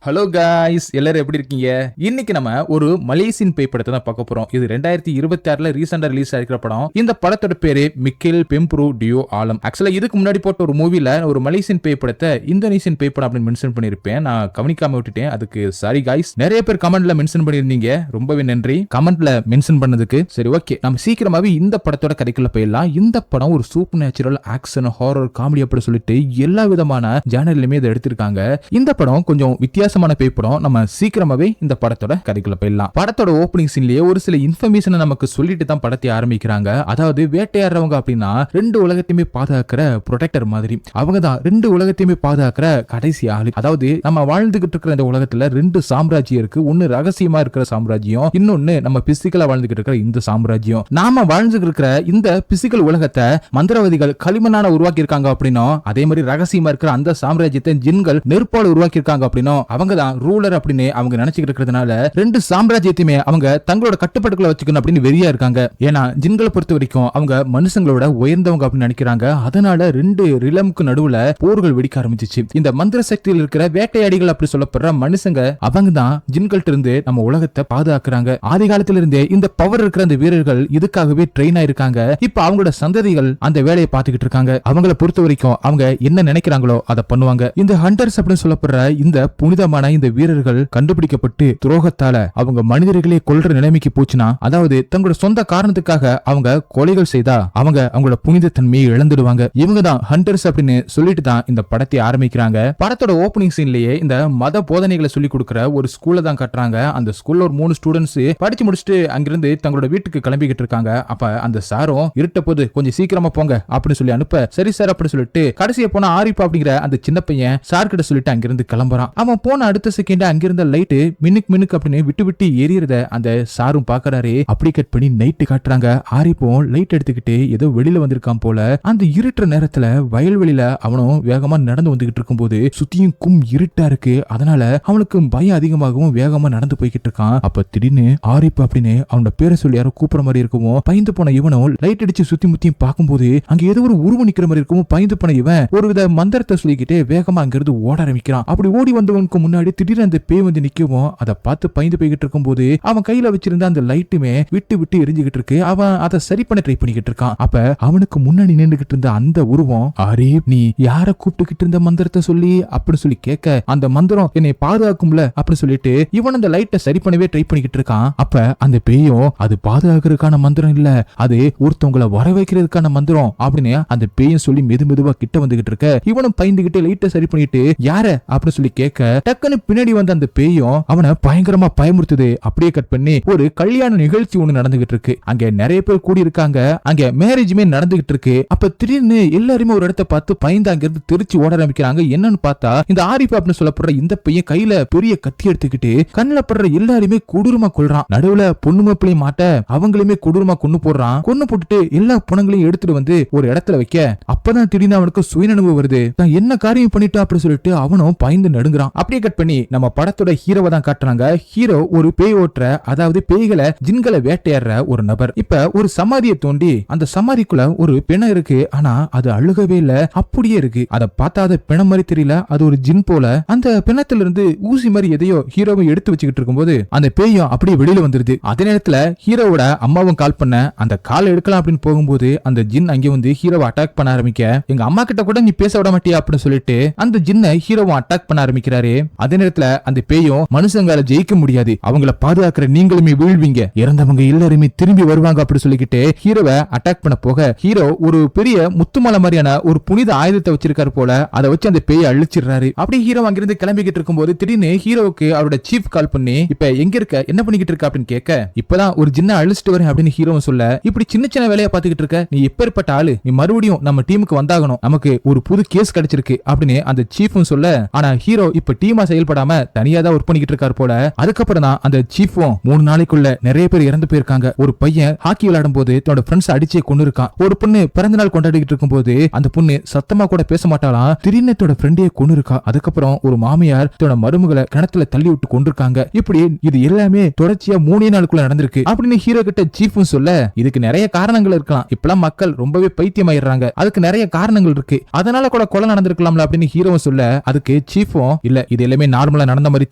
Hello guys, எல்லாரும் எப்படி இருக்கீங்க? இன்னைக்கு நம்ம ஒரு மலேசியன் பேய் படத்தை தான் பார்க்க போறோம். இது 2026ல ரீசெண்டா ரிலீஸ் ஆயிருக்கிற படம். இந்த படத்தோட பேரு மிக்கேல் பெம்ப்ரு டியோ ஆலம். ஆக்சுவலா இதுக்கு முன்னாடி போட்ட ஒரு மூவில ஒரு மலேசியன் பேய் படத்தை இந்தோனேசியன் பேய் படம் அப்படின்னு மென்ஷன் பண்ணிருப்பேன். நான் கவனிக்காம விட்டுட்டேன். அதுக்கு சாரி காய்ஸ். நிறைய பேர் கமெண்ட்ல மென்ஷன் பண்ணிருந்தீங்க, ரொம்பவே நன்றி கமெண்ட்ல மென்ஷன் பண்ணதுக்கு. சரி, ஓகே, நம்ம சீக்கிரமாவே இந்த படத்தோட கதைக்குள்ள போயிடலாம். இந்த படம் ஒரு super natural action horror comedy அப்படி சொல்லிட்டு எல்லா விதமான ஜானர்லயுமே இதை எடுத்திருக்காங்க. இந்த படம் கொஞ்சம் வித்தியாசமான பேய் படம். நம்ம சீக்கிரமாவே இந்த படத்தோட கதைக்குள்ள போயிடலாம். படத்தோட ஓப்பனிங் சீன்லயே ஒரு சில இன்ஃபர்மேஷனை நமக்கு சொல்லிட்டு தான் படத்தை ஆரம்பிக்கிறாங்க. அதாவது வேட்டையாடுறவங்க அப்படின்னா ரெண்டு உலகத்தையுமே பாதுகாக்கிற ப்ரொடெக்டர் மாதிரி. அவங்க தான் ரெண்டு உலகத்தையுமே பாதுகாக்கிற கடைசி ஆளு. அதாவது நம்ம வாழ்ந்துகிட்டு இருக்கிற இந்த உலகத்துல ரெண்டு சாம்ராஜ்யம் இருக்கு. ஒன்னு ரகசியமா இருக்கிற சாம்ராஜ்யம், இன்னொன்னு நம்ம பிசிக்கலா வாழ்ந்துகிட்டு இருக்கிற இந்த சாம்ராஜ்யம். நாம வாழ்ந்துகிட்டு இருக்கிற இந்த பிசிக்கல் உலகத்தை மந்திரவாதிகள் களிமண்ணால உருவாக்கி இருக்காங்க அப்படின்னும், அதே மாதிரி ரகசியமா இருக்கிற அந்த சாம்ராஜ்யத்தை ஜின்கள் நெருப்பால உருவாக்கி இருக்காங்க அப்படின்னும், அவங்க தான் ரூலர் அப்படின்னு அவங்க நினைச்சுக்கிட்டு இருக்கிறதுனால ரெண்டு சாம்ராஜ்யத்தையுமே அவங்க தங்களோட கட்டுப்பாட்டுக்குள்ள வச்சுக்கணும் அப்படின்னு வெறியா இருக்காங்க. ஏன்னா ஜின்களை பொறுத்த வரைக்கும் அவங்க மனுஷங்களோட உயர்ந்தவங்க அப்படின்னு நினைக்கிறாங்க. அதனால ரெண்டு ரிலமுக்கு நடுவுல போர்கள் வெடிக்க ஆரம்பிச்சிச்சு. இந்த மந்திர சக்தியில் இருக்கிற வேட்டையாடிகள் அப்படி சொல்லப்படுற மனுஷங்க அவங்க தான் ஜின்கள்ட்ட இருந்து நம்ம உலகத்தை பாதுகாக்கிறாங்க. ஆதி காலத்துல இருந்தே இந்த பவர் இருக்கிற அந்த வீரர்கள் இதுக்காகவே ட்ரெயின் ஆயிருக்காங்க. இப்ப அவங்களோட சந்ததிகள் அந்த வேலையை பார்த்துக்கிட்டு இருக்காங்க. அவங்கள பொறுத்த வரைக்கும் அவங்க என்ன நினைக்கிறாங்களோ அதை பண்ணுவாங்க. இந்த ஹண்டர்ஸ் அப்படின்னு சொல்லப்படுற இந்த புனிதமான இந்த வீரர்கள் கண்டுபிடிக்கப்பட்டு துரோகத்தால அவங்க மனிதர்களே கொல்ற நிலைமைக்கு போச்சுன்னா, அதாவது தங்களோட சொந்த காரணத்துக்காக அவங்க கொலைகள் செய்தா அவங்க அவங்களோட புனித தன்மையை இழந்துடுவாங்க. இவங்க தான் ஹண்டர்ஸ் அப்படின்னு சொல்லிட்டு தான் இந்த படத்தை ஆரம்பிக்கிறாங்க. படத்தோட ஓப்பனிங் சீன்லயே இந்த மத போதனைகளை சொல்லி கொடுக்கிற ஒரு ஸ்கூல்ல தான் கட்டுறாங்க. அந்த ஸ்கூல்ல ஒரு 3 ஸ்டூடெண்ட்ஸ் படிச்சு முடிச்சுட்டு அங்கிருந்து தங்களோட வீட்டுக்கு கிளம்பிக்கிட்டு இருக்காங்க. அப்ப அந்த சாரும் இருட்ட போது கொஞ்சம் சீக்கிரமா போங்க அப்படின்னு சொல்லி அனுப்ப, சரி சார் அப்படின்னு சொல்லிட்டு கடைசியா போன ஆரிப்பா அப்படிங்கிற அந்த சின்ன பையன் சார் கிட்ட சொல்லிட்டு அங்கிருந்து கிளம்புறான். அவன் போன அடுத்த செகண்ட் அங்கிருந்த லைட் மினுக் மினுக் அப்படின்னு விட்டு விட்டு எரியறத அந்த சாரும் பாக்குறாரு. அப்படி கட் பண்ணி நைட்டு காட்டுறாங்க. ஆரிப்பும் லைட் எடுத்துக்கிட்டு ஏதோ வெளியில வந்திருக்கான் போல. அந்த இருட்டுற நேரத்துல வயல்வெளியில அவனும் வேகமா நடந்து வந்துகிட்டு இருக்கும் போது சுத்தியும் இருட்டா இருக்கு. அதனால அவனுக்கு பயம் அதிகமாகவும் வேகமா நடந்து போய்கிட்டு இருக்கான். அப்ப திடீர்னு ஆரிப்பு அப்படின்னு அவனோட பேரை சொல்லி யாரோ கூப்பிடுற மாதிரி இருக்கும். பயந்து போன இவனும் லைட் அடிச்சு சுத்தி முத்தியும் பார்க்கும்போது அங்க ஏதோ ஒரு உருவம் நிக்கிற மாதிரி இருக்கும். பயந்து போன இவன் ஒரு வித மந்திரத்தை சொல்லிக்கிட்டு வேகமா அங்கிருந்து ஓட ஆரம்பிக்கிறான். அப்படி ஓடி வந்தவனுக்கு முன்னாடி திடீர்னு அந்த பேய் வந்து நிக்கவும் அதை பார்த்து பயந்து போய்கிட்டு இருக்கும் போது அவன் கையில வச்சிருந்த அந்த லைட்டுமே விட்டு விட்டு எரிஞ்சுகிட்டு இருக்கு. அவன் அதை சரி பண்ண ட்ரை பண்ணிக்கிட்டு இருக்கான். அப்ப அவனுக்கு முன்னாடி நின்றுகிட்டு இருந்த அந்த உருவம், அரே நீ யார கூப்பிட்டுக்கிட்டு இருந்த மந்திரத்தை சொல்லி அப்படின்னு சொல்லி கேட்க, அந்த மந்திரம் என்னை பாதுகாக்கும்ல அப்படின்னு சொல்லிட்டு இவன் அந்த லைட்டை சரி பண்ணவே ட்ரை பண்ணிக்கிட்டு இருக்கான். அப்ப அந்த பேயும் அது பாதுகாக்கிறதுக்கான மந்திரம் இல்ல, அது ஒருத்தவங்களை வர வைக்கிறதுக்கான மந்திரம் அப்படின்னு அந்த பேயும் சொல்லி மெதுவா கிட்ட வந்துகிட்டு இருக்க, இவனும் பயந்துகிட்டு லைட்டை சரி பண்ணிட்டு யார அப்படின்னு சொல்லி கேட்க, டக்குன்னு பின்னாடி வந்த அந்த பேயும் அவனை பயங்கரமா பயமுறுத்துது. அப்படியே கட் பண்ணி ஒரு கல்யாண நிகழ்ச்சி ஒண்ணு நடந்துகிட்டு இருக்கு. அங்க நிறைய பேர் கூடி இருக்காங்க. அங்க மேரேஜுமே நடந்துகிட்டு இருக்கு. அப்ப திடீர்னு எல்லாருமே ஒரு இடத்தை பார்த்து பயந்து அங்கிருந்து திருச்சி ஓட ஆரம்பிக்கிறாங்க. என்னன்னு பார்த்தா இந்த ஆரிஃப் அப்படின்னு சொல்லப்படுற இந்த பையன் கையில பெரிய கத்தி எடுத்துக்கிட்டு கண்ணுல படுற எல்லாருமே கொடூரமா கொல்றான். நடுவுல பொண்ணு மாப்பிளையும் மாட்ட அவங்களுமே கொடூரமா கொன்னு போடுறான். கொன்னு போட்டுட்டு எல்லா பணங்களையும் எடுத்துட்டு வந்து ஒரு இடத்துல வைக்க, அப்பதான் திடீர்னு அவனுக்கு சுயநினைவு வருது. தான் என்ன காரியம் பண்ணிட்டா அப்படின்னு சொல்லிட்டு அவனும் பயந்து நடுங்குறான். அப்படியே கட் பண்ணி நம்ம படத்தோட ஹீரோவை தான் காட்டுறாங்க. ஹீரோ ஒரு பேய் ஓட்டுற, அதாவது பேய்களை ஜின்களை வேட்டையாடுற ஒரு நபர். இப்ப ஒரு சமாதியை தோண்டி அந்த சமாதிக்குள்ள ஒரு பிணம் இருக்கு. ஆனா அது அழுகவே இல்ல, அப்படியே இருக்கு. அதை பார்த்தா அது பிணம் மாதிரி தெரியல, அது ஒரு ஜின் போல. அந்த பிணத்துல இருந்து ஊசி மாதிரி எதையோ ஹீரோவை எடுத்து வச்சுக்கிட்டு இருக்கும்போது அந்த பேயும் அப்படியே வெளியில வந்துருது. அதே நேரத்துல ஹீரோவோட அம்மாவும் கால் பண்ண, அந்த கால் எடுக்கலாம் அப்படின்னு போகும்போது அந்த ஜின் அங்கே வந்து ஹீரோவை அட்டாக் பண்ண ஆரம்பிக்க, எங்க அம்மா கிட்ட கூட நீ பேச விட மாட்டியா அப்படின்னு சொல்லிட்டு அந்த ஜின்னை ஹீரோவை அட்டாக் பண்ண ஆரம்பிக்கிறாரு. அதே நேரத்துல அந்த பேயும் மனுஷங்களை ஜெயிக்க முடியாது, அவங்கள பாதுகாக்கிற நீங்களுமே வீழ்வீங்க, இறந்தவங்க எல்லாருமே திரும்பி வருவாங்க அப்படி சொல்லிக்கிட்டு ஹீரோவை அட்டாக் பண்ண போக, ஹீரோ ஒரு பெரிய முத்துமலை மாதிரியான ஒரு புனித ஆயுதத்தை வச்சிருக்காரு போல, அதை வச்சு அந்த பேயை அழிச்சிடுறாரு. அப்படி ஹீரோ அங்கிருந்து கிளம்பிக்கிட்டு இருக்கும்போது திடீர்னு ஹீரோவுக்கு அவரோட சீஃப் கால் பண்ணி, இப்ப எங்க இருக்க, என்ன பண்ணிக்கிட்டு இருக்க அப்படின்னு கேட்க, இப்பதான் ஒரு ஜின்னை அழிச்சிட்டு வரேன் அப்படின்னு ஹீரோவும் சொல்ல, இப்படி சின்ன சின்ன வேலையை பார்த்துக்கிட்டு இருக்க, நீ எப்பேற்பட்ட ஆளு, நீ மறுபடியும் நம்ம டீமுக்கு வந்தாகணும், நமக்கு ஒரு புது கேஸ் கிடைச்சிருக்கு அப்படின்னு அந்த சீஃபும் சொல்ல, ஆனா ஹீரோ இப்ப டீமா செயல்படாம தனியா தான் ஒர்க் பண்ணிக்கிட்டு இருக்காரு போல. அதுக்கப்புறம் தான் அந்த சீஃபும் 3 நாளைக்குள்ள நிறைய பேர் இறந்து போயிருக்காங்க. ஒரு பையன் ஹாக்கி விளையாடும் போது தன்னோட ஃப்ரெண்ட்ஸ் அடிச்சே கொண்டு இருக்கான். ஒரு பொண்ணு பிறந்த நாள் கொண்டாடிக்கிட்டு இருக்கும் போது அந்த பொண்ணு சத்தமா கூட பேச மாட்டாளாம், திடீர்னு தன்னோட ஃப்ரெண்டையே கொண்டு இருக்கா. அதுக்கப்புறம் ஒரு மாமியார் தன்னோட மருமகளை கிணத்துல தள்ளி விட்டு கொண்டு இருக்காங்க. இப்படி இது எல்லாமே தொடர்ச்சியா 3 நாளுக்குள்ள நடந்திருக்கு அப்படின்னு ஹீரோ கிட்ட சீஃபும் சொல்ல, இதுக்கு நிறைய காரணங்கள் இருக்கலாம், இப்பெல்லாம் மக்கள் ரொம்பவே பைத்தியமாயிடுறாங்க, அதுக்கு நிறைய காரணங்கள் இருக்கு, அதனால கூட கொலை நடந்திருக்கலாம்ல அப்படின்னு ஹீரோவும் சொல்ல, அதுக்கு சீஃபும் இல்ல இது எல்லாமே நார்மலா நடந்த மாதிரி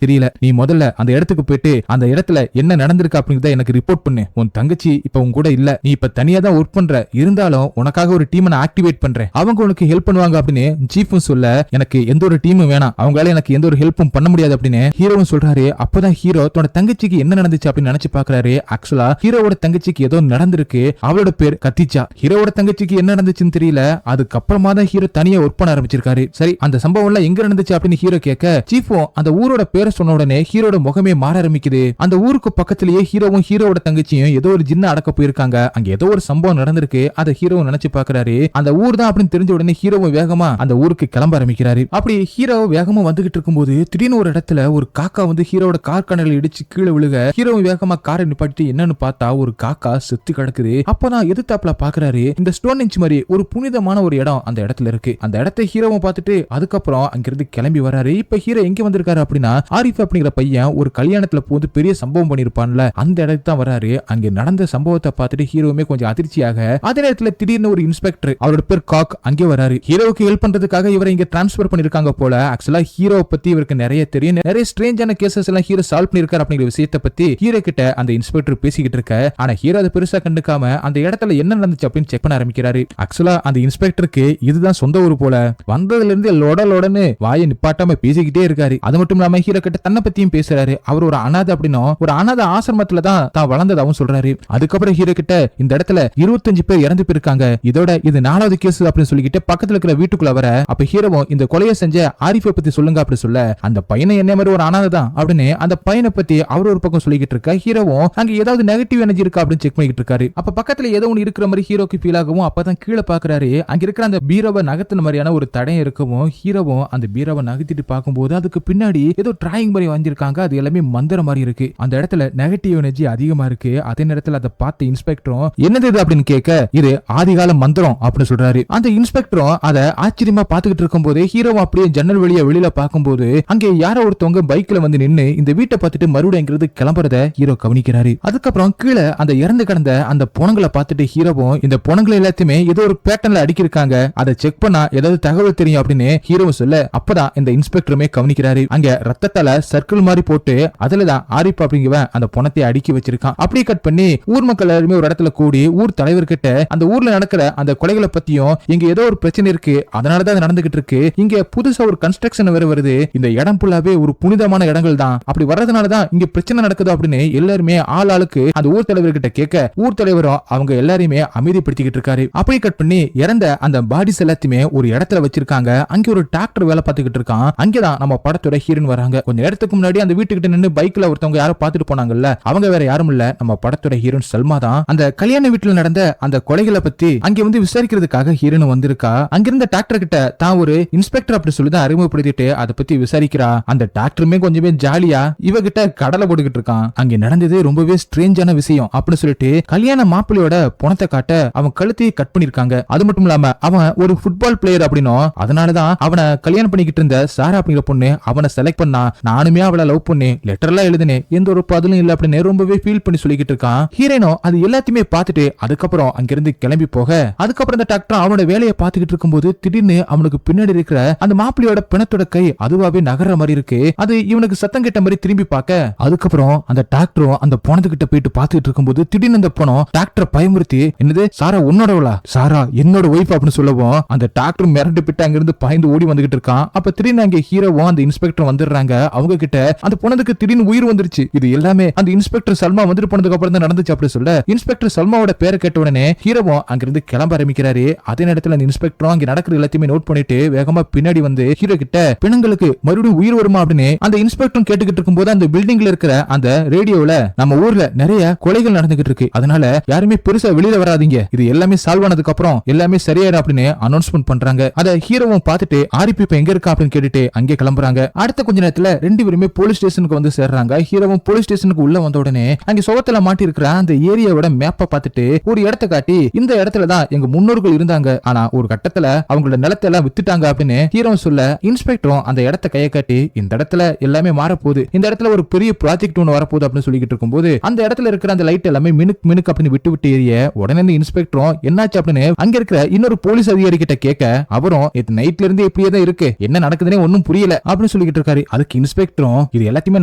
தெரியல. நீ முதல்ல அந்த இடத்துக்கு போயிட்டு அந்த இடத்துல என்ன நடந்திருக்கு அப்படிங்கறத எனக்கு ரிப்போர்ட் பண்ணு. உன் தங்கச்சி இப்ப உன் கூட இல்ல, நீ இப்ப தனியா தான் ஒர்க் பண்ற, இருந்தாலும் உனக்காக ஒரு டீமை நான் ஆக்டிவேட் பண்றேன், அவங்க உனக்கு ஹெல்ப் பண்ணுவாங்க அப்படின்னு சீஃபும் சொல்ல, எனக்கு எந்த ஒரு டீமும் வேணாம், அவங்களால எனக்கு எந்த ஒரு ஹெல்ப்பும் பண்ண முடியாது அப்படின்னு ஹீரோவும் சொல்றாரு. அப்பதான் ஹீரோ தன்னோட தங்கச்சிக்கு என்ன நடந்துச்சு அப்படின்னு நினைச்சு பாக்குறாரு. ஆக்சுவலா ஹீரோவோட தங்கச்சிக்கு ஏதோ நடந்திருக்கு. அவளோட பேர் கத்திச்சா. ஹீரோவோட தங்கச்சிக்கு என்ன நடந்துச்சுன்னு தெரியல. அதுக்கப்புறமா தான் ஹீரோ தனியா ஒர்க் பண்ண ஆரம்பிச்சிருக்காரு. சரி, அந்த சம்பவம் எல்லாம் எங்க நடந்துச்சு அப்படின்னு ஹீரோ கேட்க, சீஃபும் அந்த ஊரோட பேரை சொன்ன உடனே ஹீரோட முகமே மாற ஆரம்பிக்குது. அந்த ஊருக்கு பக்கத்திலேயே ஹீரோவும் ஹீரோவோட தங்கச்சியும் ஏதோ ஒரு ஜின்ன அடக்க போயிருக்காங்க. அங்க ஏதோ ஒரு சம்பவம் நடந்திருக்கு. அதை ஹீரோ நினைச்சு பாக்குறாரு. அந்த ஊர் தான் அப்படின்னு தெரிஞ்ச உடனே ஹீரோவும் வேகமா அந்த ஊருக்கு கிளம்ப ஆரம்பிக்கிறாரு. அப்படி ஹீரோ வேகமா வந்துகிட்டு இருக்கும்போது திடீர்னு ஒரு இடத்துல ஒரு காக்கா வந்து ஹீரோட கார் கனல இடிச்சு கீழே விழுக, ஹீரோவும் வேகமா காரை நிப்பாட்டி என்னன்னு பார்த்தா ஒரு காக்கா செத்து கிடக்குது. அப்பதான் எதிர்த்தாப்புல பாக்குறாரு, இந்த ஸ்டோன் இன்ச் மாதிரி ஒரு புனிதமான ஒரு இடம் அந்த இடத்துல இருக்கு. அந்த இடத்தை ஹீரோவும் பார்த்துட்டு அதுக்கப்புறம் அங்கிருந்து கிளம்பி வராரு. இப்ப ஹீரோ எங்க வந்திருக்காரு அப்படின்னா, ஆரிஃப் அப்படிங்கிற பையன் ஒரு கல்யாணத்துல போது பெரிய சம்பவம் பண்ணிருப்பான்ல, அந்த இடத்துக்கு தான் வராரு. அங்க நடந்த சம்பவத்தை பார்த்துட்டு ஹீரோவுமே கொஞ்சம் அதிர்ச்சியாக, அதே நேரத்துல திடீர்னு ஒரு இன்ஸ்பெக்டர், அவரோட பேர் காக், அங்கே வராரு. ஹீரோவுக்கு ஹெல்ப் பண்றதுக்காக இவரை இங்க டிரான்ஸ்பர் பண்ணிருக்காங்க போல. ஆக்சுவலா ஹீரோ பத்தி இவருக்கு நிறைய தெரியும், நிறைய ஸ்ட்ரேஞ்சான கேசஸ் எல்லாம் ஹீரோ சால்வ் பண்ணிருக்காரு அப்படிங்கிற விஷயத்தை பத்தி ஹீரோ கிட்ட அந்த இன்ஸ்பெக்டர் பேசிக்கிட்டு இருக்க. ஆனா ஹீரோ அதை பெருசா கண்டுக்காம அந்த இடத்துல என்ன நடந்துச்சு அப்படின்னு செக் பண்ண ஆரம்பிக்கிறாரு. ஆக்சுவலா அந்த இன்ஸ்பெக்டருக்கு இதுதான் சொந்த ஊர் போல. வந்ததுல இருந்து லொடன்னு வாயை நிப்பாட்டாம பேசிக்கிட்டே இருக்காரு. அது மட்டும் இல்லாம ஹீரோ கிட்ட தன்னை பத்தியும் பேசுறாரு. அவர் ஒரு அனாதை அப்படின்னும், ஒரு அனாதை ஆசிரமத்துல தான் வளர்ந்ததாவும் சொல்றாரு. அதுக்கப்புறம் ஹீரோ கிட்ட இந்த இடத்துல 25 பேர் இறந்து போயிருக்காங்க, இதோட இது 4வது கேஸ் அப்படின்னு சொல்லிக்கிட்டு பக்கத்துல இருக்கிற வீட்டுக்குள்ள வர, அப்ப ஹீரோவும் இந்த கொலையை செஞ்ச ஆரிஃபை பத்தி சொல்லுங்க அப்படி சொல்ல, அந்த பையனை என்ன மாதிரி ஒரு அனாதை தான் அப்படின்னு அந்த பையனை பத்தி அவர் ஒரு பக்கம் சொல்லிக்கிட்டு இருக்க. ஹீரோவும் அங்க ஏதாவது நெகட்டிவ் எனர்ஜி இருக்கா அப்படின்னு செக் பண்ணிட்டு இருக்காரு. அப்ப பக்கத்துல ஏதோ ஒன்னு இருக்கிற மாதிரி ஹீரோக்கு ஃபீல் ஆகவும், அப்பதான் கீழே பாக்குறாரு, அங்க இருக்கிற அந்த பீரோவை நகர்த்தின மாதிரியான ஒரு தடம் இருக்கவும், ஹீரோவும் அந்த பீரோவை நகர்த்திட்டு பார்க்கும்போது அதுக்கு பின்னாடி ஏதோ டிராயிங் மாதிரி வந்திருக்காங்க. அது எல்லாமே மந்திர மாதிரி இருக்கு. அந்த இடத்துல நெகட்டிவ் எனர்ஜி அதிகமா இருக்கு. அதே நேரத்துல அதை பார்த்த இன்ஸ்பெக்டரும் என்னது இது அப்படின்னு கேட்க, இது ஆதிகால மந்திரம் அப்படின்னு சொல்றாரு. அந்த இன்ஸ்பெக்டரும் அதை ஆச்சரியமா பாத்துக்கிட்டு இருக்கும் போது ஹீரோவும் அப்படியே ஜன்னல் வழியா வெளியில பார்க்கும்போது அங்கே யாரோ ஒருத்தவங்க பைக்ல வந்து நின்னு இந்த வீட்டை பார்த்துட்டு மறுபடியும் கிளம்புறத ஹீரோ கவனிக்கிறாரு. அதுக்கப்புறம் கீழே அந்த இறந்து கிடந்த அந்த பொணங்களை பார்த்துட்டு ஹீரோவும் இந்த பொணங்களை எல்லாத்தையுமே ஏதோ ஒரு பேட்டர்ன்ல அடிக்கிருக்காங்க, அதை செக் பண்ணா ஏதாவது தகவல் தெரியும் அப்படின்னு ஹீரோவும் சொல்ல, அப்பதான் இந்த இன்ஸ்பெக்டருமே கவனிக்கிறாரு. அங்க ரத்தத்தால சர்க்கிள் மாதிரி போட்டு அதுலதான் ஆரிப் அப்படிங்கிற அந்த பொணத்தை அடுக்கி வச்சிருக்கான். அப்படியே கட் பண்ணி ஊர் மக்கள் எல்லாருமே ஒரு இடத்துல கூடி ஊர் தலைவர் கிட்ட அந்த ஊர்ல நடக்கிற அந்த கொலைகளை பத்தியும், இங்க ஏதோ ஒரு பிரச்சனை இருக்கு, அதனாலதான் நடந்துகிட்டு இருக்கு, இங்க புதுசா ஒரு கன்ஸ்ட்ரக்ஷன் வேற வருது, இந்த இடம் ஃபுல்லாவே ஒரு புனிதமான இடங்கள் தான், அப்படி வர்றதுனாலதான் இங்க பிரச்சனை நடக்குது அப்படின்னு எல்லாருமே ஆளுக்கு அந்த ஊர் தலைவர் கிட்ட கேட்க, ஊர் தலைவரும் அவங்க எல்லாரையுமே அமைதிப்படுத்திக்கிட்டு இருக்காரு. அப்படியே கட் பண்ணி இறந்த அந்த பாடிஸ் எல்லாத்தையுமே ஒரு இடத்துல வச்சிருக்காங்க. அங்க ஒரு டாக்டர் வேலை பார்த்துக்கிட்டு இருக்கான். அங்கதான் நம்ம படத்தோட ஹீரோயின் வராங்க. கொஞ்ச நேரத்துக்கு முன்னாடி அந்த வீட்டுக்கிட்ட நின்று பைக்ல ஒருத்தவங்க யாரோ பார்த்துட்டு போனாங்கல்ல, அவங்க வேற யாரும் இல்ல, நம்ம படத்தோட ஹீரோயின் சல்மா தான். அந்த கல்யாண வீட்டுல நடந்த அந்த கொலைகளை பத்தி அங்க வந்து விசாரிக்கிறதுக்காக ஹீரோயின் வந்திருக்கா. அங்கிருந்த டாக்டர் கிட்ட தான் ஒரு இன்ஸ்பெக்டர் அப்படி சொல்லிதான் அறிமுகப்படுத்திட்டு அதை பத்தி விசாரிக்கிறா. அந்த டாக்டருமே கொஞ்சமே ஜாலியா இவகிட்ட கடலை போட்டுக்கிட்டு இருக்கான். அங்க நடந்தது ரொம்பவே ஸ்ட்ரேஞ்சான விஷயம் அப்படின்னு சொல்லிட்டு கல்யாண மாப்பிள்ளையோட பணத்தை காட்ட அவன் கழுத்தையை கட் பண்ணிருக்காங்க. அது மட்டும் இல்லாம அவன் ஒரு ஃபுட்பால் பிளேயர் அப்படின்னும், அதனாலதான் அவனை கல்யாணம் பண்ணிக்கிட்டு இருந்த சாரா அப்படிங்கிற பொண்ணு அவனை செலக்ட் பண்ணா, நானுமே அவளை லவ் பண்ணி லெட்டர் எல்லாம் எழுதினேன், எந்த ஒரு பதிலும் இல்ல அப்படின்னு ரொம்பவே ஃபீல் பண்ணி சொல்லிக்கிட்டு இருக்கான். ஹீரோனும் அது எல்லாத்தையுமே பார்த்துட்டு அதுக்கப்புறம் அங்கிருந்து கிளம்பி போக, அதுக்கப்புறம் இந்த டாக்டர் அவனோட வேலையை பார்த்துக்கிட்டு இருக்கும்போது திடீர்னு அவனுக்கு பின்னாடி இருக்கிற அந்த மாப்பிள்ளையோட பிணத்தோட கை அதுவாவே நகர்ற மாதிரி இருக்கு. அது இவனுக்கு சத்தம் கேட்ட மாதிரி திரும்பி பார்க்க, அதுக்கப்புறம் அந்த டாக்டரும் அந்த பணத்துக்கிட்ட போயிட்டு பார்த்துட்டு இருக்கும்போது திடீர்னு அந்த பணம் டாக்டர் பயமுறுத்தி, என்னது சாரா உன்னோடவளா, சாரா என்னோட ஒய்ஃப் அப்படின்னு சொல்லவும் அந்த டாக்டர் மிரண்டு பிட்டு அங்கிருந்து பாய்ந்து ஓடி வந்துகிட்டு இருக்கான். அப்ப திடீர்னு அங்க ஹீரோவும் அந்த இன்ஸ்பெக்டர் வந்துடுறாங்க. அவங்க கிட்ட அந்த பொண்ணுக்கு திடீர்னு உயிர் வந்துருச்சு. இது எல்லாமே அந்த இன்ஸ்பெக்டர் சல்மா வந்துட்டு போனதுக்கு அப்புறம் தான் நடந்துச்சு அப்படி சொல்ல, இன்ஸ்பெக்டர் சல்மாவோட பேரை கேட்ட உடனே ஹீரோவும் அங்கிருந்து கிளம்ப ஆரம்பிக்கிறாரு. அதே நேரத்துல அந்த இன்ஸ்பெக்டரும் அங்க நடக்கிற எல்லாத்தையுமே நோட் பண்ணிட்டு வேகமா பின்னாடி வந்து ஹீரோ கிட்ட, பிணங்களுக்கு மறுபடியும் உயிர் வருமா அப்படின்னு அந்த இன்ஸ்பெக்டரும் கேட்டுக்கிட்டு இருக்கும்போது அந்த பில்டிங்ல இருக்கிற அந்த ரேடியோல நம்ம ஊர்ல நிறைய கொலைகள் நடந்துகிட்டு இருக்கு, அதனால யாருமே பெருசா வெளியில வராதீங்க, இது எல்லாமே சால்வ் ஆனதுக்கு அப்புறம் எல்லாமே சரியாயிடும் அப்படின்னு அனௌன்ஸ்மெண்ட் பண்றாங்க. அத ஹீரோவும் பார்த்துட்டு ஆரிப் இப்ப எங்க இருக்கா அப்படின்னு கேட்டுட்டு அங்கே கிளம்புறாங்க. அடுத்த கொஞ்ச நேரத்துல ரெண்டு பேருமே போலீஸ் ஸ்டேஷனுக்கு வந்து சேர்றாங்க. ஹீரோவும் போலீஸ் ஸ்டேஷனுக்கு உள்ள வந்த உடனே அங்க சுவத்துல மாட்டி இருக்கிற அந்த ஏரியாவோட மேப்பை பார்த்துட்டு ஒரு இடத்தை காட்டி, இந்த இடத்துலதான் எங்க முன்னோர்கள் இருந்தாங்க, ஆனா ஒரு கட்டத்துல அவங்களோட நிலத்தை எல்லாம் வித்துட்டாங்க அப்படின்னு ஹீரோ சொல்ல, இன்ஸ்பெக்டரும் அந்த இடத்தை கையை காட்டி, இந்த இடத்துல எல்லாமே மாறப்போகுது, இந்த இடத்துல ஒரு பெரிய ப்ராஜெக்ட் ஒன்று வரப்போகுது அப்படின்னு சொல்லிக்கிட்டு இருக்கும்போது அந்த இடத்துல இருக்கிற அந்த லைட் எல்லாமே மினுக்கு மினுக்கு அப்படின்னு விட்டு விட்டு ஏறிய உடனே இந்த இன்ஸ்பெக்டரும் என்னாச்சு அப்படின்னு அங்க இருக்கிற இன்னொரு போலீஸ் அதிகாரி கிட்ட கேட்க, அவரும் இது நைட்ல இருந்து இப்படியே தான் இருக்கு, என்ன நடக்குதுன்னே ஒன்னும் புரியல அப்படின்னு அப்படின்னு சொல்லிட்டு இருக்காரு. அதுக்கு இன்ஸ்பெக்டரும் இது எல்லாத்தையுமே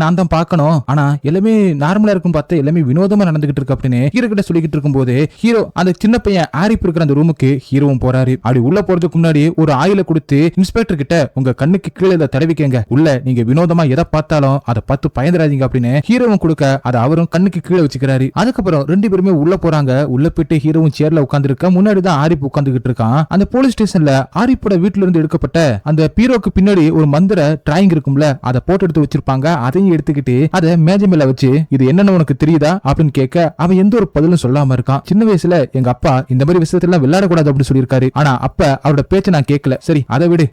நான் தான் பார்க்கணும், ஆனா எல்லாமே நார்மலா இருக்கும் பார்த்தா எல்லாமே வினோதமா நடந்துகிட்டு இருக்கு அப்படின்னு ஹீரோ கிட்ட சொல்லிட்டு இருக்கும்போது ஹீரோ அந்த சின்ன பையன் ஆரிப் இருக்கிற அந்த ரூமுக்கு ஹீரோவும் போறாரு. அப்படி உள்ள போறதுக்கு முன்னாடி ஒரு ஆயில கொடுத்து இன்ஸ்பெக்டர் கிட்ட உங்க கண்ணுக்கு கீழே இதை தடவிக்கங்க, உள்ள நீங்க வினோதமா எதை பார்த்தாலும் அதை பார்த்து பயந்துராதீங்க அப்படின்னு ஹீரோவும் கொடுக்க அதை அவரும் கண்ணுக்கு கீழே வச்சுக்கிறாரு. அதுக்கப்புறம் ரெண்டு பேருமே உள்ள போறாங்க. உள்ள போயிட்டு ஹீரோவும் சேர்ல உட்கார்ந்து இருக்க, முன்னாடிதான் ஆரிப் உட்கார்ந்துகிட்டு இருக்கான். அந்த போலீஸ் ஸ்டேஷன்ல ஆரிப்போட வீட்டுல இருந்து எடுக்கப்பட்ட அந்த பீரோக்கு பின்னாடி ஒரு மந்திர டிராயிங் இருக்கும்ல, அதை போட்டு எடுத்து வச்சிருப்பாங்க. அதையும் எடுத்துக்கிட்டு அதை மேஜை மேல வச்சு இது என்னன்னு உனக்கு தெரியுதா அப்படின்னு கேட்க அவன் எந்த ஒரு பதிலும் சொல்லாம இருக்கான். சின்ன வயசுல எங்க அப்பா இந்த மாதிரி விஷயத்துல விளையாடக்கூடாது அப்படின்னு சொல்லியிருக்காரு, ஆனா அப்ப அவரோட பேச்ச நான் கேட்கல, சரி அதை விடு,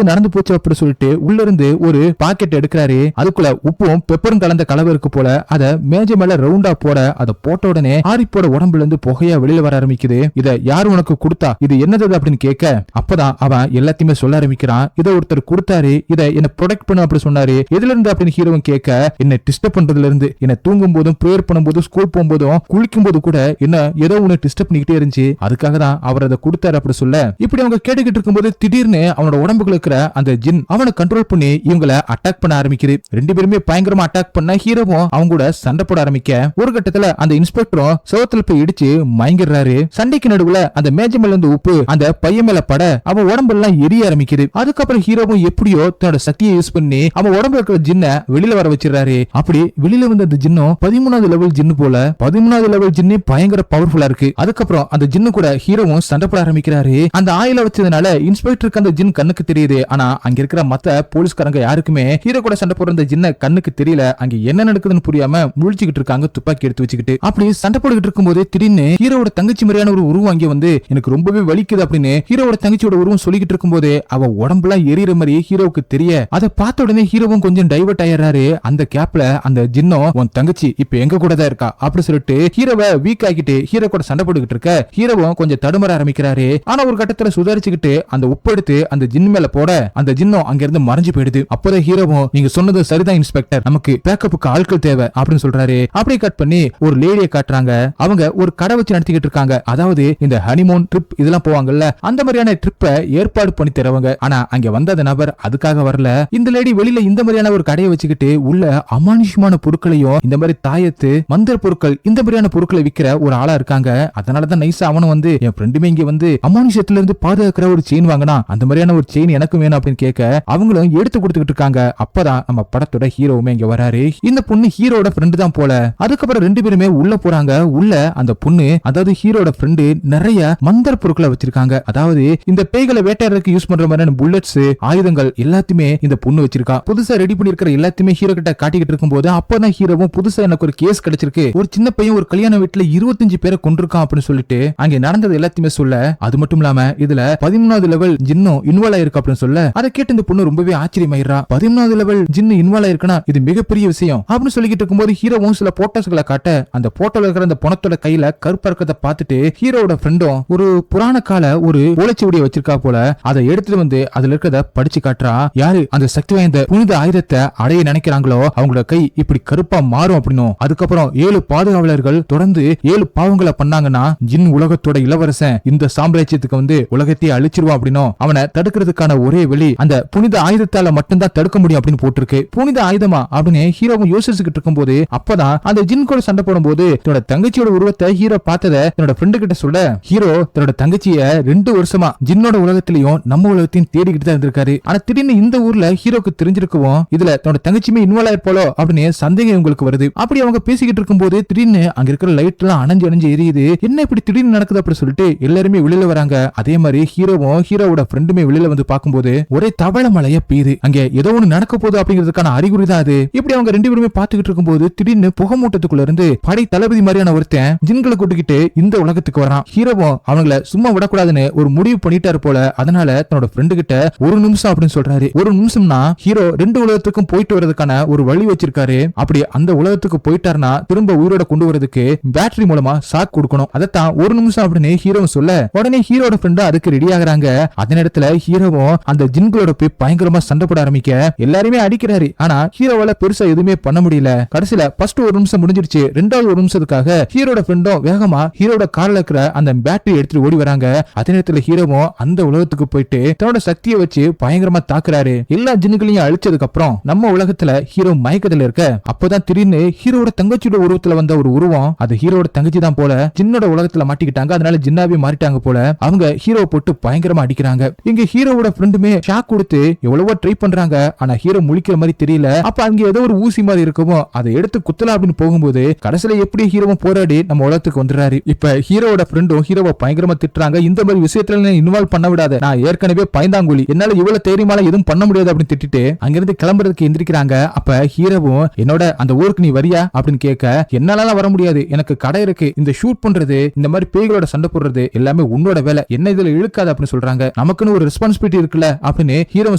நடந்து போச்சு அப்படின்னு சொல்லிட்டு உள்ள இருந்து ஒரு பாக்கெட் எடுக்கிறாரு. அதுக்குள்ள உப்பும் பெப்பரும் கலந்த கலவை இருக்கு போல. அதை மேஜை மேல ரவுண்டா போட அதை போட்ட உடனே ஆரிப்போட உடம்புல இருந்து புகையா வெளியில வர ஆரம்பிக்குது. இத யாரு உனக்கு கொடுத்தா, இது என்னது அப்படின்னு கேட்க அப்பதான் அவன் எல்லாத்தையுமே சொல்ல ஆரம்பிக்கிறான். இதை ஒருத்தர் கொடுத்தாரு, இதை என்ன ப்ரொடெக்ட் பண்ண அப்படி சொன்னாரு. எதுல இருந்து அப்படின்னு ஹீரோவும் கேட்க என்ன டிஸ்டர்ப் பண்றதுல இருந்து, என்ன தூங்கும் போதும் பிரேயர் பண்ணும்போதும் ஸ்கூல் போகும்போதும் குளிக்கும் போது கூட என்ன ஏதோ ஒண்ணு டிஸ்டர்ப் பண்ணிக்கிட்டே இருந்துச்சு, அதுக்காக தான் அவர் அதை கொடுத்தாரு அப்படி சொல்ல இப்படி அவங்க கேட்டுக்கிட்டு இருக்கும்போது திடீர்னு அவனோட உடம்புக்குள்ள இருக்கிற அந்த ஜின் அவனை கண்ட்ரோல் பண்ணி இவங்களை அட்டாக் பண்ண ஆரம்பிக்குது. ரெண்டு பேருமே பயங்கரமா அட்டாக் பண்ண ஹீரோவும் அவங்க கூட சண்டை போட ஆரம்பிக்க ஒரு கட்டத்துல அந்த இன்ஸ்பெக்டரும் சோத்துல போய் இடிச்சு மயங்கிடுறாரு. சண்டைக்கு நடுவுல அந்த மேஜை மேல இருந்து உப்பு அந்த பையன் மேல பட அவன் உடம்பெல்லாம் எரிய ஆரம்பிக்குது. அதுக்கப்புறம் ஹீரோவும் எப்படியோ தன்னோட சக்தியை யூஸ் பண்ணி அவன் உடம்புல இருக்கிற ஜின்ன வெளியில வர வச்சிடறாரு. அப்படி வெளியில வந்த அந்த ஜின்னும் 13வது லெவல் ஜின்னு போல. 13வது லெவல் ஜின்னு பயங்கர பவர்ஃபுல்லா இருக்கு. அதுக்கப்புறம் அந்த ஜின்னு கூட ஹீரோவும் சண்டை போட ஆரம்பிக்கிறாரு. அந்த ஆயில வச்சதுனால இன்ஸ்பெக்டருக்கு அந்த ஜின் கண்ணுக்கு தெரியுது, ஆனா அங்க இருக்கிற மத்த போலீஸ்காரங்க யாருக்குமே ஹீரோ கூட சண்டை போடுற அந்த ஜின்ன கண்ணுக்கு தெரியல. அங்க என்ன நடக்குதுன்னு புரியாம முழிச்சுக்கிட்டு இருக்காங்க துப்பாக்கி எடுத்து வச்சுக்கிட்டு. அப்படி சண்டை போட்டுக்கிட்டு இருக்கும்போது திடீர்னு ஹீரோட தங்கச்சி மாதிரியான ஒரு உருவம் அங்கே வந்து எனக்கு ரொம்பவே வலிக்குது அப்படின்னு ஹீரோட தங்கச்சியோட உருவம் சொல்லிக்கிட்டு இருக்கும்போது அவ உடம்புலாம் எரியற மாதிரி ஹீரோவுக்கு தெரிய அதை பார்த்த உடனே ஹீரோவும் கொஞ்சம் டைவர்ட் ஆயிடுறாரு. அந்த கேப்ல அந்த ஜின்னும் உன் தங்கச்சி இப்ப எங்க கூட தான் இருக்கா அப்படி சொல்லிட்டு ஹீரோவை வீக் ஆக்கிட்டு ஹீரோ கூட சண்டை போட்டுக்கிட்டு இருக்க ஹீரோவும் கொஞ்சம் தடுமாற ஆரம்பிக்கிறாரு. ஆனா ஒரு கட்டத்துல சுதாரிச்சுக்கிட்டு அந்த உப்பு எடுத்து அந்த ஜின் மேல போட அந்த ஜின்னும் அங்க இருந்து மறைஞ்சு போயிடுது. அப்போதான் ஹீரோவும் நீங்க சொன்னது சரிதான் இன்ஸ்பெக்டர், நமக்கு பேக்கப்புக்கு ஆட்கள் தேவை அப்படின்னு சொல்றாரு. அப்படியே கட் பண்ணி ஒரு லேடியை காட்டுறாங்க. அவங்க ஒரு கடை வச்சு நடத்திக்கிட்டு இருக்காங்க. அதாவது இந்த ஹனிமூன் ட்ரிப் இதெல்லாம் போவாங்கல்ல, அந்த மாதிரியான ட்ரிப்பை ஏற்பாடு பண்ணி தருவாங்க. ஆனா அங்க வந்த நபர் அதுக்காக வரல. இந்த லேடி வெளியில இந்த மாதிரியான ஒரு கடையை வச்சுக்கிட்டு உள்ள அமானுஷ்யமான பொருட்களையும் இந்த மாதிரி தாயத்து மந்திர பொருட்கள் இந்த மாதிரியான பொருட்களை விற்கிற ஒரு ஆளா இருக்காங்க. அதனாலதான் நைஸா அவனும் வந்து என் ஃப்ரெண்டுமே இங்க வந்து அமானுஷத்துல இருந்து பாதுகாக்கிற ஒரு செயின் வாங்கினா அந்த மாதிரியான ஒரு செயின் எனக்கும் வேணும் அப்படின்னு கேட்க அவங்களும் எடுத்து கொடுத்துக்கிட்டு இருக்காங்க. அப்பதான் நம்ம படத்தோட ஹீரோவுமே இங்க வராரு. இந்த பொண்ணு ஹீரோட ஃப்ரெண்டு தான் போல. அதுக்கப்புறம் ரெண்டு பேருமே உள்ள போறாங்க. உள்ள அந்த பொண்ணு அதாவது ஹீரோட ஃப்ரெண்டு நிறைய மந்திர பொருட்களை வச்சிருக்காங்க. அதாவது இந்த பேய்களை வேட்டையாடுறதுக்கு யூஸ் பண்ற மாதிரியான புல்லட்ஸ் ஆயுதங்கள் எல்லாத்தையுமே இந்த பொண்ணு வச்சிருக்கா. புதுசா ரெடி பண்ணிருக்கிற எல்லாத்தையுமே ஹீரோ கிட்ட காட்டிக்கிட்டு இருக்கும்போது அப்பதான் ஹீரோவும் புதுசா எனக்கு ஒரு கேஸ் கிடைச்சிருக்கு, ஒரு சின்ன பையன் ஒரு கல்யாண வீட்டுல 25 பேரை கொண்டிருக்கான் அப்படின்னு சொல்லிட்டு அங்க நடந்தது எல்லாத்தையுமே சொல்ல, அது மட்டும் இல்லாம இதுல 13வது லெவல் ஜின்னும் இன்வால்வ் ஆயிருக்கு அப்படின்னு சொல்ல அதை கேட்டு இந்த பொண்ணு ரொம்பவே ஆச்சரியமாயிரா. 13வது லெவல் ஜின்னு இன்வால்வ் ஆயிருக்குன்னா இது மிகப்பெரிய விஷயம் அப்படின்னு சொல்லிக்கிட்டு இருக்கும்போது ஹீரோவும் சில போட்டோஸ்களை காட்ட அந்த போட்டோல இருக்கிற அந்த பணத்தோட கையில கருப்பா இருக்கிறத பார்த்துட்டு ஹீரோட ஃப்ரெண்டும் ஒரு புராண கால ஒரு ஓலைச்சுவடியை வச்சிருக்கா போல. அதை எடுத்துட்டு வந்து அதுல இருக்கிறத படிச்சு காட்டுறா. யாரு அந்த சக்தி வாய்ந்த புனித ஆயுதத்தை அடைய நினைக்கிறாங்களோ அவங்களோட கை இப்படி கருப்பா மாறும் அப்படின்னும், அதுக்கப்புறம் 7 பாதுகாவலர்கள் தொடர்ந்து 7 பாவங்களை பண்ணாங்கன்னா ஜின் உலகத்தோட இளவரசன் இந்த சாம்ராஜ்யத்துக்கு வந்து உலகத்தையே அழிச்சிருவான் அப்படின்னும், அவனை தடுக்கிறதுக்கான ஒரே வழி அந்த புனித ஆயுதத்தால மட்டும்தான் தடுக்க முடியும் அப்படின்னு போட்டிருக்கு. புனித ஆயுதமா அப்படின்னு ஹீரோவும் யோசிச்சுக்கிட்டு இருக்கும் போது அப்பதான் அந்த ஜின் கூட சண்டை போடும் போது தன்னோட தங்கச்சியோட உருவத்தை ஹீரோ பார்த்தத தன்னோட ஃப்ரெண்டு கிட்ட சொல்ல ஹீரோ தன்னோட தங்கச்சிய 2 வருஷமா ஜின்னோட உலகத்திலையும் நம்ம உலகத்தையும் தேடிக்கிட்டு தான் இருந்திருக்காரு. ஆனா திடீர்னு இந்த ஊர்ல ஹீரோக்கு தெரிஞ்சிருக்கவும் இதுல தன்னோட தங்கச்சியுமே இன்வால்வ் ஆயிருப்போலோ அப்படின்னு சந்தேகம் உங்களுக்கு வருது. அப்படி அவங்க பேசிக்கிட்டு இருக்கும் போது திடீர்னு அங்க இருக்கிற லைட் எல்லாம் அணைஞ்சு எரியுது. என்ன இப்படி திடீர்னு நடக்குது அப்படி சொல்லிட்டு எல்லாருமே வெளியில வராங்க. அதே மாதிரி ஹீரோவும் ஹீரோவோட ஃப்ரெண்டுமே வெளியில வந்து பார்க்கும்போது ஒரே தவள மழைய பெய்யுது. அங்க ஏதோ ஒண்ணு நடக்க போகுது அப்படிங்கிறதுக்கான அறிகுறி தான் அது. இப்படி அவங்க 2 பேருமே பாத்துக்கிட்டு இருக்கும்போது திடீர்னு புகமூட்டத்துக்குள்ள இருந்து படை தளபதி மாதிரியான ஒருத்தன் ஜின்களை கூட்டிக்கிட்டு இந்த உலகத்துக்கு வரான். ஹீரோவும் அவங்கள சும்மா விடக்கூடாதுன்னு ஒரு முடிவு பண்ணிட்டாரு போல. அதனால தன்னோட ஃப்ரெண்டு கிட்ட 1 நிமிஷம் அப்படின்னு சொல்றாரு. 1 நிமிஷம்னா ஹீரோ 2 உலகத்துக்கும் போயிட்டு வரதுக்கான ஒரு வழி வச்சிருக்காரு. அப்படி அந்த உலகத்துக்கு போயிட்டாருன்னா திரும்ப உயிரோட கொண்டு வரதுக்கு பேட்டரி மூலமா ஷாக் கொடுக்கணும். அதத்தான் 1 நிமிஷம் அப்படின்னு ஹீரோ சொல்ல உடனே ஹீரோட ஃப்ரெண்ட் அதுக்கு ரெடி ஆகுறாங்க. அதே நேரத்துல ஹீரோவும் அந்த ஜின்களோட போய் பயங்கரமா சண்டை போட ஆரம்பிக்க எல்லாருமே அடிக்கிறாரு. ஆனா ஹீரோவால பெருசா எதுவுமே பண்ண முடியல. கடைசியில ஃபர்ஸ்ட் 1 நிமிஷம் முடிஞ்சிருச்சு. 2வது 1 நிமிஷத்துக்காக ஹீரோட ஃப்ரெண்டும் வேகமா ஹீரோட கார்ல இருக்கிற அந்த பேட்டரி எடுத்துட்டு ஓடி வராங்க. அதே நேரத்துல ஹீரோவும் அந்த உலகத்துக்கு போயிட்டு தன்னோட சக்தியை வச்சு பயங்கரமா தாக்குறாரு. எல்லா ஜின்னுகளையும் அழிச்சதுக்கு அப்புறம் நம்ம உலகத்துல ஹீரோ மயக்கத்துல இருக்க அப்பதான் திடீர்னு ஹீரோட தங்கச்சியோட உருவத்துல வந்த ஒரு உருவம் அது ஹீரோட தங்கச்சி தான் போல ஜின்னோட உலகத்துல மாட்டிக்கிட்டாங்க. அதனால ஜின்னாவே மாறிட்டாங்க போல. அவங்க ஹீரோ போட்டு பயங்கரமா அடிக்கிறாங்க. இங்க ஹீரோவோட ஃப்ரெண்டுமே ஷாக் கொடுத்து எவ்வளவோ ட்ரை பண்றாங்க. ஆனா ஹீரோ முழிக்கிற மாதிரி தெரியல. அப்ப அங்க ஏதோ ஒரு ஊசி மாதிரி இருக்கவும் அதை எடுத்து குத்தலாம் அப்படின்னு போகும்போது கடைசியில எப்படி ஹீரோவும் போராடி நம்ம உலகத்துக்கு வந்துடுறாரு. இப்ப ஹீரோவோட ஃப்ரெண்டும் ஹீரோவை பயங்கரமா திட்டுறாங்க. இந்த மாதிரி விஷயத்துல இன்வால்வ் பண்ண விடாத, நான் ஏற்கனவே பயந்தாங்குழி, என்னால இவ்வளவு தைரியமால எதுவும் பண்ண முடியாது அப்படின்னு திட்டிட்டு அங்கிருந்து கிளம்புறதுக்கு எந்திரிக்கிறாங்க. அப்ப ஹீரோவும் என்னோட அந்த ஊருக்கு நீ வரியா அப்படின்னு கேட்க என்னால வர முடியாது, எனக்கு கடை இருக்கு, இந்த ஷூட் பண்றது இந்த மாதிரி பேய்களோட சண்டை போடுறது எல்லாமே உன்னோட வேலை, என்ன இதுல இழுக்காது அப்படின்னு சொல்றாங்க. நமக்குன்னு ஒரு ரெஸ்பான்சிபிலிட்டி இருக்குல்ல அப்படின்னு ஹீரோ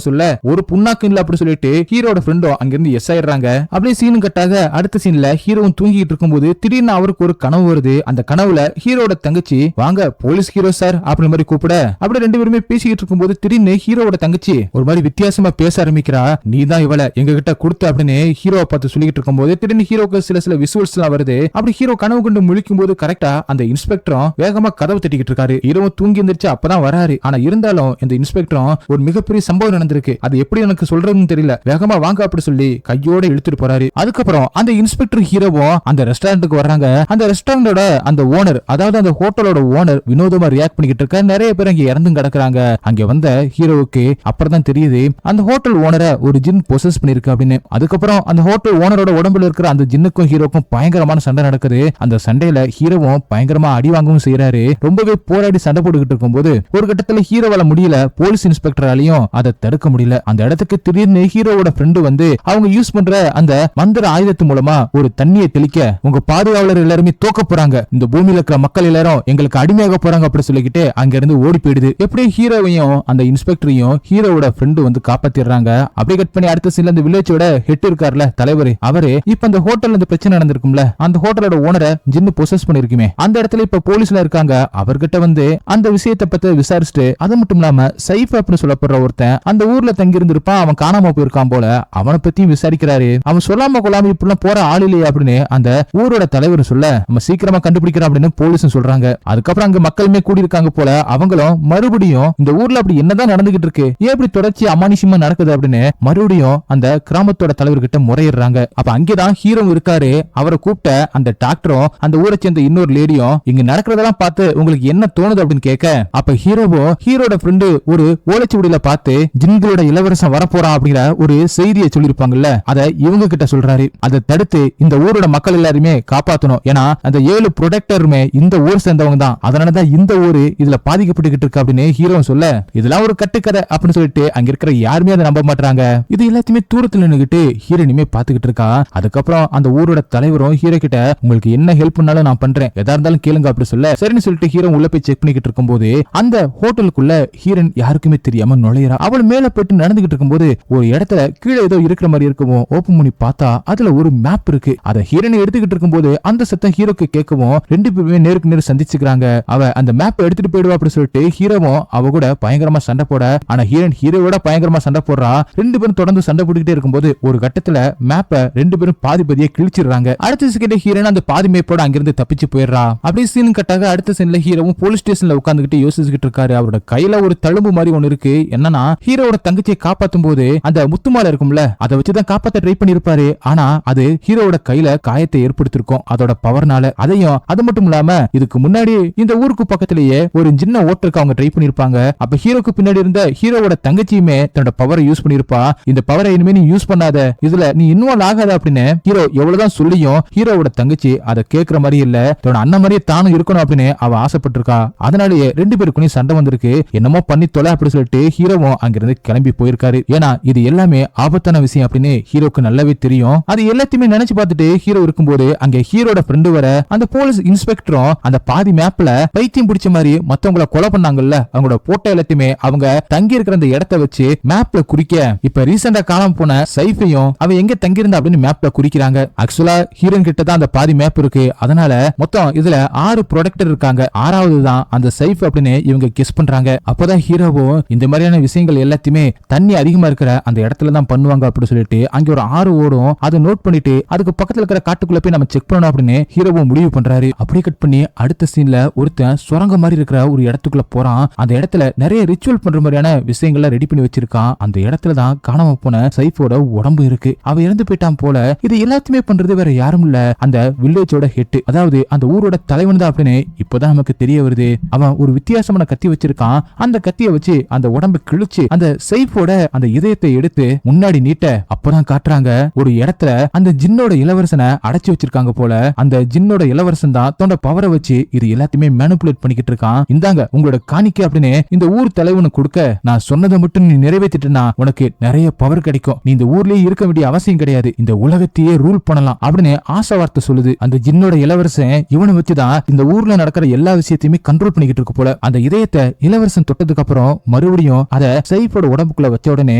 சொல்ல ஒரு புண்ணாக்கு இல்ல அப்படின்னு சொல்லிட்டு ஹீரோட ஃப்ரெண்டும் அங்கிருந்து எஸ் ஆயிடுறாங்க. அப்படியே சீனும் கட்டாக அடுத்த சீன்ல ஹீரோவும் தூங்கிட்டு இருக்கும்போது திடீர்னு அவருக்கு ஒரு கனவு வருது. அந்த கனவுல ஹீரோட தங்கச்சி வாங்க போலீஸ் ஹீரோ சார் அப்படி மாதிரி கூப்பிட அப்படி ரெண்டு பேருமே பேசிக்கிட்டு இருக்கும்போது திடீர்னு ஹீரோவோட தங்கச்சி ஒரு மாதிரி வித்தியாசமா பேச ஆரம்பிக்கிறா. நீ தான் இவளை எங்க கிட்ட கொடுத்த அப்படின்னு ஹீரோவை பார்த்து சொல்லிட்டு இருக்கும்போது திடீர்னு ஹீரோக்கு சில விசுவல்ஸ் எல்லாம் வருது. அப்படி ஹீரோ கனவு கொண்டு முழிக்கும் போது கரெக்டா அந்த இன்ஸ்பெக்டரும் வேகமா கதவு தட்டிக்கிட்டு இருக்காரு. ஹீரோவும் தூங்கி எந்திரிச்சு அப்பதான் வராரு. ஆனா இருந்தாலும் இந்த இன்ஸ்பெக்டரும் ஒரு மிகப்பெரிய சம்பவம் நடந்திருக்கு, அது எப்படி எனக்கு சொல்றதுன்னு தெரியல, வேகமா வாங்க அப்படி சொல்லி கையோட இழுத்துட்டு போறாரு. அதுக்கப்புறம் அந்த இன்ஸ்பெக்டர் ஹீரோவும் அந்த ரெஸ்டாரண்ட்டுக்கு வர்றாங்க. அந்த ரெஸ்டாரண்டோட அந்த ஓனர், அதாவது அந்த ஹோட்டலோட ஓனர் வினோதமா ரியாக்ட் பண்ணிக்கிட்டு இருக்க. நிறைய பேர் அங்க இறந்தும் கிடக்குறாங்க. அங்க வந்த ஹீரோவுக்கு அப்புறம் தான் தெரியுது அந்த ஹோட்டல் ஓனரை ஒரு ஜின் பொசஸ் பண்ணிருக்கு அப்படின்னு. அதுக்கப்புறம் அந்த ஹோட்டல் ஓனரோட உடம்புல இருக்கிற அந்த ஜின்னுக்கும் ஹீரோக்கும் பயங்கரமான சண்டை நடக்குது. அந்த சண்டையில ஹீரோவும் பயங்கரமா அடி வாங்கவும் செய்யறாரு. ரொம்பவே போராடி சண்டை போட்டுக்கிட்டு இருக்கும்போது ஒரு கட்டத்துல ஹீரோவால முடியல, போலீஸ் இன்ஸ்பெக்டராலையும் அதை தடுக்க முடியல. அந்த இடத்துக்கு திடீர்னு ஹீரோவோட ஃப்ரெண்டு வந்து அவங்க யூஸ் பண்ற அந்த மந்திர ஆயுதத்து மூலமா ஒரு தண்ணியை தெளிக்க உங்க பாதுகாவலர் எல்லாருமே தோக்க போறாங்க, இந்த பூமியில இருக்கிற மக்கள் எல்லாரும் எங்களுக்கு அடிமையாக போறாங்க அப்படி சொல்லிக்கிட்டு அங்க இருந்து ஓடி போயிடுது. எப்படி ஹீரோவையும் அந்த இன்ஸ்பெக்டரையும் ஹீரோவோட ஃப்ரெண்டு வந்து காப்பாத்திடுறாங்க. அப்படியே கட் பண்ணி அடுத்த சீன்ல அந்த வில்லேஜோட ஹெட் இருக்கார்ல தலைவர், அவரு இப்ப அந்த ஹோட்டல்ல இந்த பிரச்சனை நடந்திருக்கும்ல, அந்த ஹோட்டலோட ஓனரை ஜின்னு பொசஸ் பண்ணிருக்குமே, அந்த இடத்துல இப்ப போலீஸ்ல இருக்காங்க. அவர்கிட்ட வந்து அந்த விஷயத்தை பத்தி விசாரிச்சுட்டு அது மட்டும் இல்லாம சைஃப் அப்படின்னு சொல்லப்படுற ஒருத்தன் அந்த ஊர்ல தங்கி இருந்திருப்பான், அவன் காணாம போயிருக்கான் போல, அவனை பத்தியும் விசாரிக்கிறாரு. அவன் சொல்லாம கொள்ளாம இப்படிலாம் போற ஆள் இல்லையா அப்படின்னு அந்த ஊரோட தலைவர் சொல்ல நம்ம சீக்கிரமா கண்டுபிடிக்கிறோம் அப்படின்னு போலீஸும் சொல்றாங்க. அதுக்கப்புறம் அங்க மக்களுமே கூடி இருக்காங்க போல, அவங்களும் மறுபடியும் இந்த ஊர்ல அப்படி என்னதான் நடந்துகிட்டு இருக்கு, ஏன் இப்படி தொடர்ச்சி அமானுஷமா நடக்குது அப்படின்னு மறுபடியும் அந்த கிராமத்தோட தலைவர்கிட்ட முறையிடுறாங்க. அப்ப அங்கேதான் ஹீரோ இருக்காரு. அவரை கூப்பிட்ட அந்த டாக்டரும் அந்த ஊரை சேர்ந்த இன்னொரு லேடியும் இங்க நடக்கிறதெல்லாம் பார்த்து உங்களுக்கு என்ன தோணுது அப்படின்னு கேட்க அப்ப ஹீரோவும் ஹீரோட ஃப்ரெண்டு ஒரு ஓலைச்சுவடியில பார்த்து ஜின்களோட இளவரசன் வரப்போறான் அப்படிங்கிற ஒரு செய்தியை சொல்லிருப்பாங்கல்ல, அதை இவங்க கிட்ட சொல்றாரு. அதை தடுத்து இந்த ஊரோட மக்கள் எல்லாருமே காப்பாத்தணும், ஏன்னா அந்த 7 ப்ரொடெக்டருமே இந்த ஊர் சேர்ந்தவங்க தான், அதனாலதான் இந்த ஊரு இதுல பாதிக்கப்பட்டுகிட்டு இருக்கு அப்படின்னு ஹீரோ சொல்ல இதெல்லாம் ஒரு கட்டுக்கதை அப்படின்னு சொல்லிட்டு அங்க இருக்கிற யாருமே அதை நம்ப மாட்டாங்க. இது எல்லாத்தையுமே தூரத்துல நின்னுகிட்டு ஹீரோனிமே பாத்துக்கிட்டு இருக்கா. அதுக்கப்புறம் அந்த ஊரோட தலைவரும் ஹீரோ கிட்ட உங்களுக்கு என்ன ஹெல்ப் பண்ணாலும் நான் பண்றேன், எதா இருந்தாலும் கேளுங்க அப்படி சொல்ல சரின்னு சொல்லிட்டு ஹீரோ உள்ள போய் செக் பண்ணிக்கிட்டு இருக்கும்போது அந்த ஹோட்டலுக்குள்ள ஹீரோன் யாருக்குமே தெரியாம நுழையறா. அவள் மேல போயிட்டு நடந்துகிட்டு இருக்கும்போது ஒரு இடத்துல கீழே ஏதோ இருக்கிற மாதிரி இருக்கும். ஓபன் பண்ணி பார்த்தா அதுல ஒரு மேப் இருக்கு. அதை ஹீரோனை எடுத்துக்கிட்டு இருக்கும்போது அந்த சத்தம் ஹீரோக்கு கேட்கவும் ரெண்டு பேருமே நேருக்கு நேரு சந்திச்சுக்கிறாங்க. அவ அந்த மேப் எடுத்துட்டு போயிடுவா அப்படி சொல்லிட்டு ஹீரோவும் அவ கூட பயங்கரமா சண்டை போட, ஆனா ஹீரோன் ஹீரோவோட பயங்கரமா சண்டை போடுறா. ரெண்டு பேரும் தொடர்ந்து சண்டை போட்டுக்கிட்டே இருக்கும்போது ஒரு கட்டத்துல மேப்ப ரெண்டு பேரும் பாதியை கிழிச்சிடுறாங்க. அடுத்த செகண்ட் ஹீரோன் அந்த பாதி மேப்போட அங்கிருந்து தப்பிச்சு போயிடுறா. அப்படியே சீன் கட்டாக அடுத்த சீன்ல ஹீரோவும் போலீஸ் ஸ்டேஷன்ல உட்கார்ந்துகிட்டு யோசிச்சுக்கிட்டு இருக்காரு. அவரோட கையில ஒரு தழும்பு மாதிரி ஒண்ணு இருக்கு. என்னன்னா ஹீரோட தங்கச்சியை காப்பாத்தும் போது அந்த முத்துமாலை இருக்கும்ல, அதை வச்சுதான் காப்பாத்த ட்ரை பண்ணிருப்பாரு. ஆனா அது ஹீரோட கையில காயத்தை ஏற்படுத்திருக்கும் அதோட பவர்னால. அதையும் அது மட்டும் இல்லாம இதுக்கு முன்னாடி இந்த ஊருக்கு பக்கத்திலேயே ஒரு சின்ன ஓட்டருக்கு அவங்க ட்ரை பண்ணிருப்பாங்க. அப்ப ஹீரோக்கு பின்னாடி இருந்த ஹீரோவோட தங்கச்சியுமே தன்னோட பவரை யூஸ் பண்ணிருப்பா. இந்த பவரை இனிமே நீ யூஸ் பண்ணாத, இதுல நீ இன்வால்வ் ஆகாத அப்படின்னு ஹீரோ எவ்வளவுதான் சொல்லியும் ஹீரோவோட தங்கச்சி அதை கேட்கிற மாதிரி இல்ல. தன்னோட அண்ணன் மாதிரியே தானும் இருக்கணும் அப்படின்னு அவ ஆசைப்பட்டிருக்கா. அதனாலேயே ரெண்டு பேருக்கும் சண்டை வந்திருக்கு. என்னமோ பண்ணி தொலை அப்படி சொல்லிட்டு ஹீரோவும் அங்கிருந்து கிளம்பி போயிருக்காரு. ஏன்னா இது எல்லாமே ஆபத்தான விஷயம் அப்படின்னு ஹீரோக்கு நல்லாவே தெரியும். அது எல்லாத்தையுமே நினைச்சு பார்த்துட்டு ஹீரோ இருக்கும்போது அங்க ஹீரோட ஃப்ரெண்டு வர அந்த போலீஸ் இன்ஸ்பெக்டரும் அந்த பாதி மேப்ல பைத்தியம் பிடிச்ச மாதிரி மத்தவங்களை கொலை பண்ணாங்கல்ல, அவங்களோட போட்டோ எல்லாத்தையுமே அவங்க தங்கி இருக்கிற அந்த இடத்தை வச்சு மேப்ல குறிக்க இப்ப ரீசெண்டா காணாம போன சைஃபையும் அவ எங்க தங்கி இருந்தா அப்படின்னு மேப்ல குறிக்கிறாங்க. ஆக்சுவலா ஹீரோன் கிட்ட தான் அந்த பாதி மேப் இருக்கு. அதனால மொத்தம் இதுல 6 ப்ரொடெக்டர் இருக்காங்க, 6வது தான் அந்த சைஃப் அப்படின்னு இவங்க கெஸ் பண்றாங்க. அப்பதான் ஹீரோவும் இந்த மாதிரியான விஷயங்கள் எல்லாத்தையுமே தண்ணி அதிகமா இருக்கிற அந்த இடத்துல தான் பண்ணுவாங்க அப்படின்னு சொல்லிட்டு அங்க ஒரு 6 ஓடும் அதை நோட் பண்ணிட்டு அதுக்கு பக்கத்துல இருக்கிற காட்டுக்குள்ள போய் நம்ம செக் பண்ணணும் அப்படின்னு ஹீரோவும் முடிவு பண்றாரு. அப்படியே கட் பண்ணி அடுத்த சீன்ல ஒருத்தன் சுரங்க மாதிரி இருக்கிற ஒரு இடத்துக்குள்ள போறான். அந்த இடத்துல நிறைய ரிச்சுவல் பண்ற மாதிரியான விஷயங்கள்லாம் ரெடி பண்ணி வச்சிருக்கான். அந்த இடத்த இடத்துலதான் காணாம போன சைஃபோட உடம்பு இருக்கு. அவ இறந்து போயிட்டான் போல. இது எல்லாத்தையுமே பண்றது வேற யாரும் இல்ல, அந்த வில்லேஜோட ஹெட், அதாவது அந்த ஊரோட தலைவன் தான் அப்படின்னு இப்பதான் நமக்கு தெரிய வருது. அவன் ஒரு வித்தியாசமான கத்தி வச்சிருக்கான். அந்த கத்தியை வச்சு அந்த உடம்பை கிழிச்சு அந்த சைஃபோட அந்த இதயத்தை எடுத்து முன்னாடி நீட்ட அப்பதான் காட்டுறாங்க ஒரு இடத்துல அந்த ஜின்னோட இளவரசனை அடைச்சு வச்சிருக்காங்க போல. அந்த ஜின்னோட இளவரசன் தான் தன்னோட பவரை வச்சு இது எல்லாத்தையுமே மேனிபுலேட் பண்ணிக்கிட்டு இருக்கான். இந்தாங்க உங்களோட காணிக்கை அப்படின்னு இந்த ஊர் தலைவனு கொடுக்க, நான் சொன்னதை மட்டும் நீ நிறைவேற்றிட்டா உனக்கு நிறைய பவர் கிடைக்கும், நீ இந்த ஊர்லயே இருக்க வேண்டிய அவசியம் கிடையாது, இந்த உலகத்தையே ரூல் பண்ணலாம் அப்படின்னு ஆசை வார்த்தை சொல்லுது. அந்த ஜின்னோட இளவரசன் இவனை வச்சுதான் இந்த ஊர்ல நடக்கிற எல்லா விஷயத்தையுமே கண்ட்ரோல் பண்ணிக்கிட்டு இருக்கு போல. அந்த இதயத்தை இளவரசன் தொட்டதுக்கு அப்புறம் மறுபடியும் அதை சைஃபோட உடம்புக்குள்ள வச்ச உடனே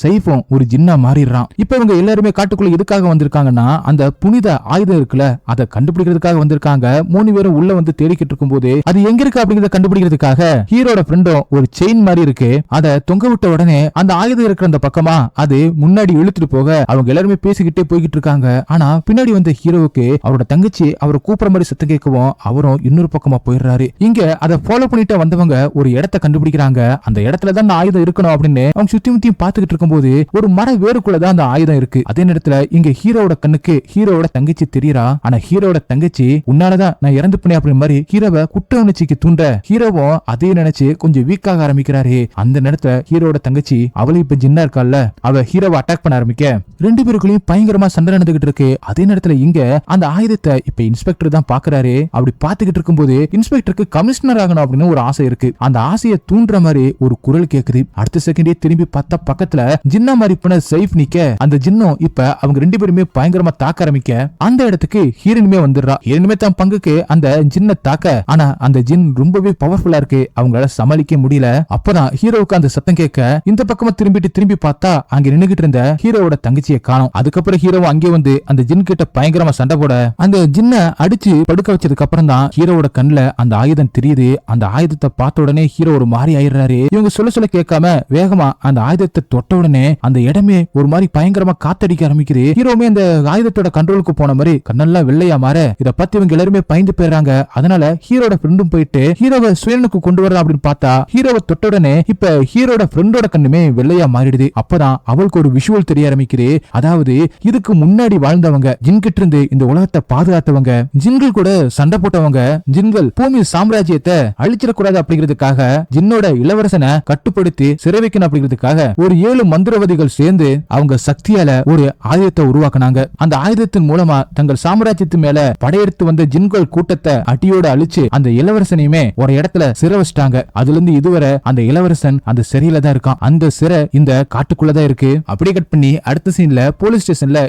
சைஃபும் ஒரு ஜின்னா மாறிடுறான். இப்ப இவங்க எல்லாருமே காட்டுக்குள்ள எதுக்காக வந்திருக்காங்கன்னா அந்த புனித ஆயுதம் இருக்குல்ல அதை கண்டுபிடிக்கிறதுக்காக வந்திருக்காங்க. 3 பேரும் உள்ள வந்து தேடிக்கிட்டு இருக்கும் போது அது எங்க இருக்கு அப்படிங்கறத கண்டுபிடிக்கிறதுக்காக ஹீரோட ஃப்ரெண்டும் ஒரு செயின் மாதிரி இருக்கு அதை தொங்க விட்ட உடனே அந்த ஆயுதம் இருக்கிற அந்த பக்கமா அது முன்னாடி இழுத்துட்டு போக அவங்க எல்லாருமே பேசிக்கிட்டே போய்கிட்டு இருக்காங்க. ஆனா பின்னாடி வந்த ஹீரோவுக்கு அவரோட தங்கச்சி அவரை கூப்பிட மாதிரி சத்தம் கேட்கவும் அவரும் இன்னொரு பக்கமா போயிடுறாரு. இங்க அதை ஃபாலோ பண்ணிட்டு வந்தவங்க ஒரு இடத்தை கண்டுபிடிக்கிறாங்க. அந்த இடத்துலதான் அந்த ஆயுதம் இருக்கணும் அப்படின்னு அவங்க சுத்தி முத்தியும் பாத்துக்கிட்டு இருக்கும்போது ஒரு மர வேருக்குள்ளதான் அந்த ஆயுதம் இருக்கு. அதே நேரத்துல இங்க ஹீரோவோட கண்ணுக்கு ஹீரோவோட தங்கச்சி தெரியறா. ஆனா ஹீரோட தங்கச்சி உன்னாலதான் நான் இறந்து போனேன் அப்படின்ற மாதிரி ஹீரோவை குற்ற உணர்ச்சிக்கு தூண்ட ஹீரோவும் அதே நினைச்சு கொஞ்சம் வீக்காக ஆரம்பிக்கிறாரு. அந்த நேரத்துல ஹீரோட தங்கச்சி அவளை இப்ப ஜின்னா இருக்கால அவ ஹீரோவை அட்டாக் பண்ண ஆரம்பிக்க 2 பேருக்குள்ளயும் பயங்கரமா சண்டை நடந்துகிட்டு இருக்கு. அதே நேரத்துல இங்க அந்த ஆயுதத்தை இப்ப இன்ஸ்பெக்டர் தான் பாக்குறாரு. அப்படி பாத்துக்கிட்டு இருக்கும்போது இன்ஸ்பெக்டருக்கு கமிஷனர் ஆகணும் அப்படின்னு ஒரு ஆசை இருக்கு. அந்த ஆசையை தூண்டுற மாதிரி ஒரு குரல் கேக்குது. அடுத்த செகண்டே திரும்பி பார்த்தா பக்கத்துல ஜின்னா மாதிரி போன சைஃப் நிக்க அந்த ஜின்னும் இப்ப அவங்க 2 பேருமே பயங்கரமா தாக்க ஆரம்பிக்க அந்த இடத்துக்கு ஹீரோனுமே வந்துடுறா. ஹீரோனுமே தான் பங்குக்கு அந்த ஜின்னை தாக்க, ஆனா அந்த ஜின் ரொம்பவே பவர்ஃபுல்லா இருக்கு, அவங்களால சமாளிக்க முடியல. அப்பதான் ஹீரோவுக்கு அந்த சத்தம் கேட்க இந்த பக்கமா திரும்பி பார்த்தா அங்க நின்னுகிட்டு இருந்த ஹீரோவோட தங்கச்சியை காணோம். அதுக்கப்புறம் ஹீரோவும் அங்கே வந்து அந்த ஜின் கிட்ட பயங்கரமா சண்டை போட அந்த ஜின்னை அடிச்சு படுக்க வச்சதுக்கு அப்புறம் தான் ஹீரோவோட கண்ணுல அந்த ஆயுதம் தெரியுது. அந்த ஆயுதத்தை பார்த்த உடனே ஹீரோ ஒரு மாதிரி ஆயிடுறாரு. இவங்க சொல்ல கேட்காம வேகமா அந்த ஆயுதத்தை தொட்ட உடனே அந்த இடமே ஒரு மாதிரி பயங்கரமா காத்தடிக்க ஆரம்பிக்குது. ஹீரோமே அந்த ஆயுதத்தோட கண்ட்ரோலுக்கு போன மாதிரி கண்ணெல்லாம் வெள்ளையா மாற இத பத்தி இவங்க எல்லாருமே பயந்து போயிடுறாங்க. அதனால ஹீரோட ஃப்ரெண்டும் போயிட்டு ஹீரோவை சுயனுக்கு கொண்டு வரலாம் அப்படின்னு பார்த்தா ஹீரோவை தொட்ட உடனே இப்ப ஹீரோட ஃப்ரெண்டோட கண்ணுமே வெள்ளையா மாறிடுது. அப்பதான் அவளுக்கு ஒரு விஷுவல் தெரிய ஆரம்பிக்குது. அதாவது இதுக்கு முன்னாடி வாழ்ந்தவங்க ஜின்கிட்ட இருந்து இந்த உலகத்தை பாதுகாத்தவங்க, ஜின்கள் கூட சண்டை போட்டவங்க, ஜின்கள் பூமி சாம்ராஜ்யத்தை அழிச்சிடக்கூடாது அப்படிங்கிறதுக்காக ஜின்னோட இளவரசனை கட்டுப்படுத்தி சிறை வைக்கணும் அப்படிங்கிறதுக்காக ஒரு 7 மந்திரவாதிகள் சேர்ந்து அவங்க சக்தியால ஒரு ஆயுதத்தை உருவாக்குனாங்க. அந்த ஆயுதத்தின் மூலமா தங்கள் சாம்ராஜ்யத்து மேல படையெடுத்து வந்த ஜின்கள் கூட்டத்தை அடியோட அழிச்சு அந்த இளவரசனையுமே ஒரு இடத்துல சிறை வச்சிட்டாங்க. அதுல இருந்து இதுவரை அந்த இளவரசன் அந்த சிறையில தான் இருக்கான். அந்த சிறை இந்த காட்டுக்குள்ளதான் இருக்கு. அப்படியே கட் பண்ணி அடுத்த சீன்ல போலீஸ் ஸ்டேஷன்ல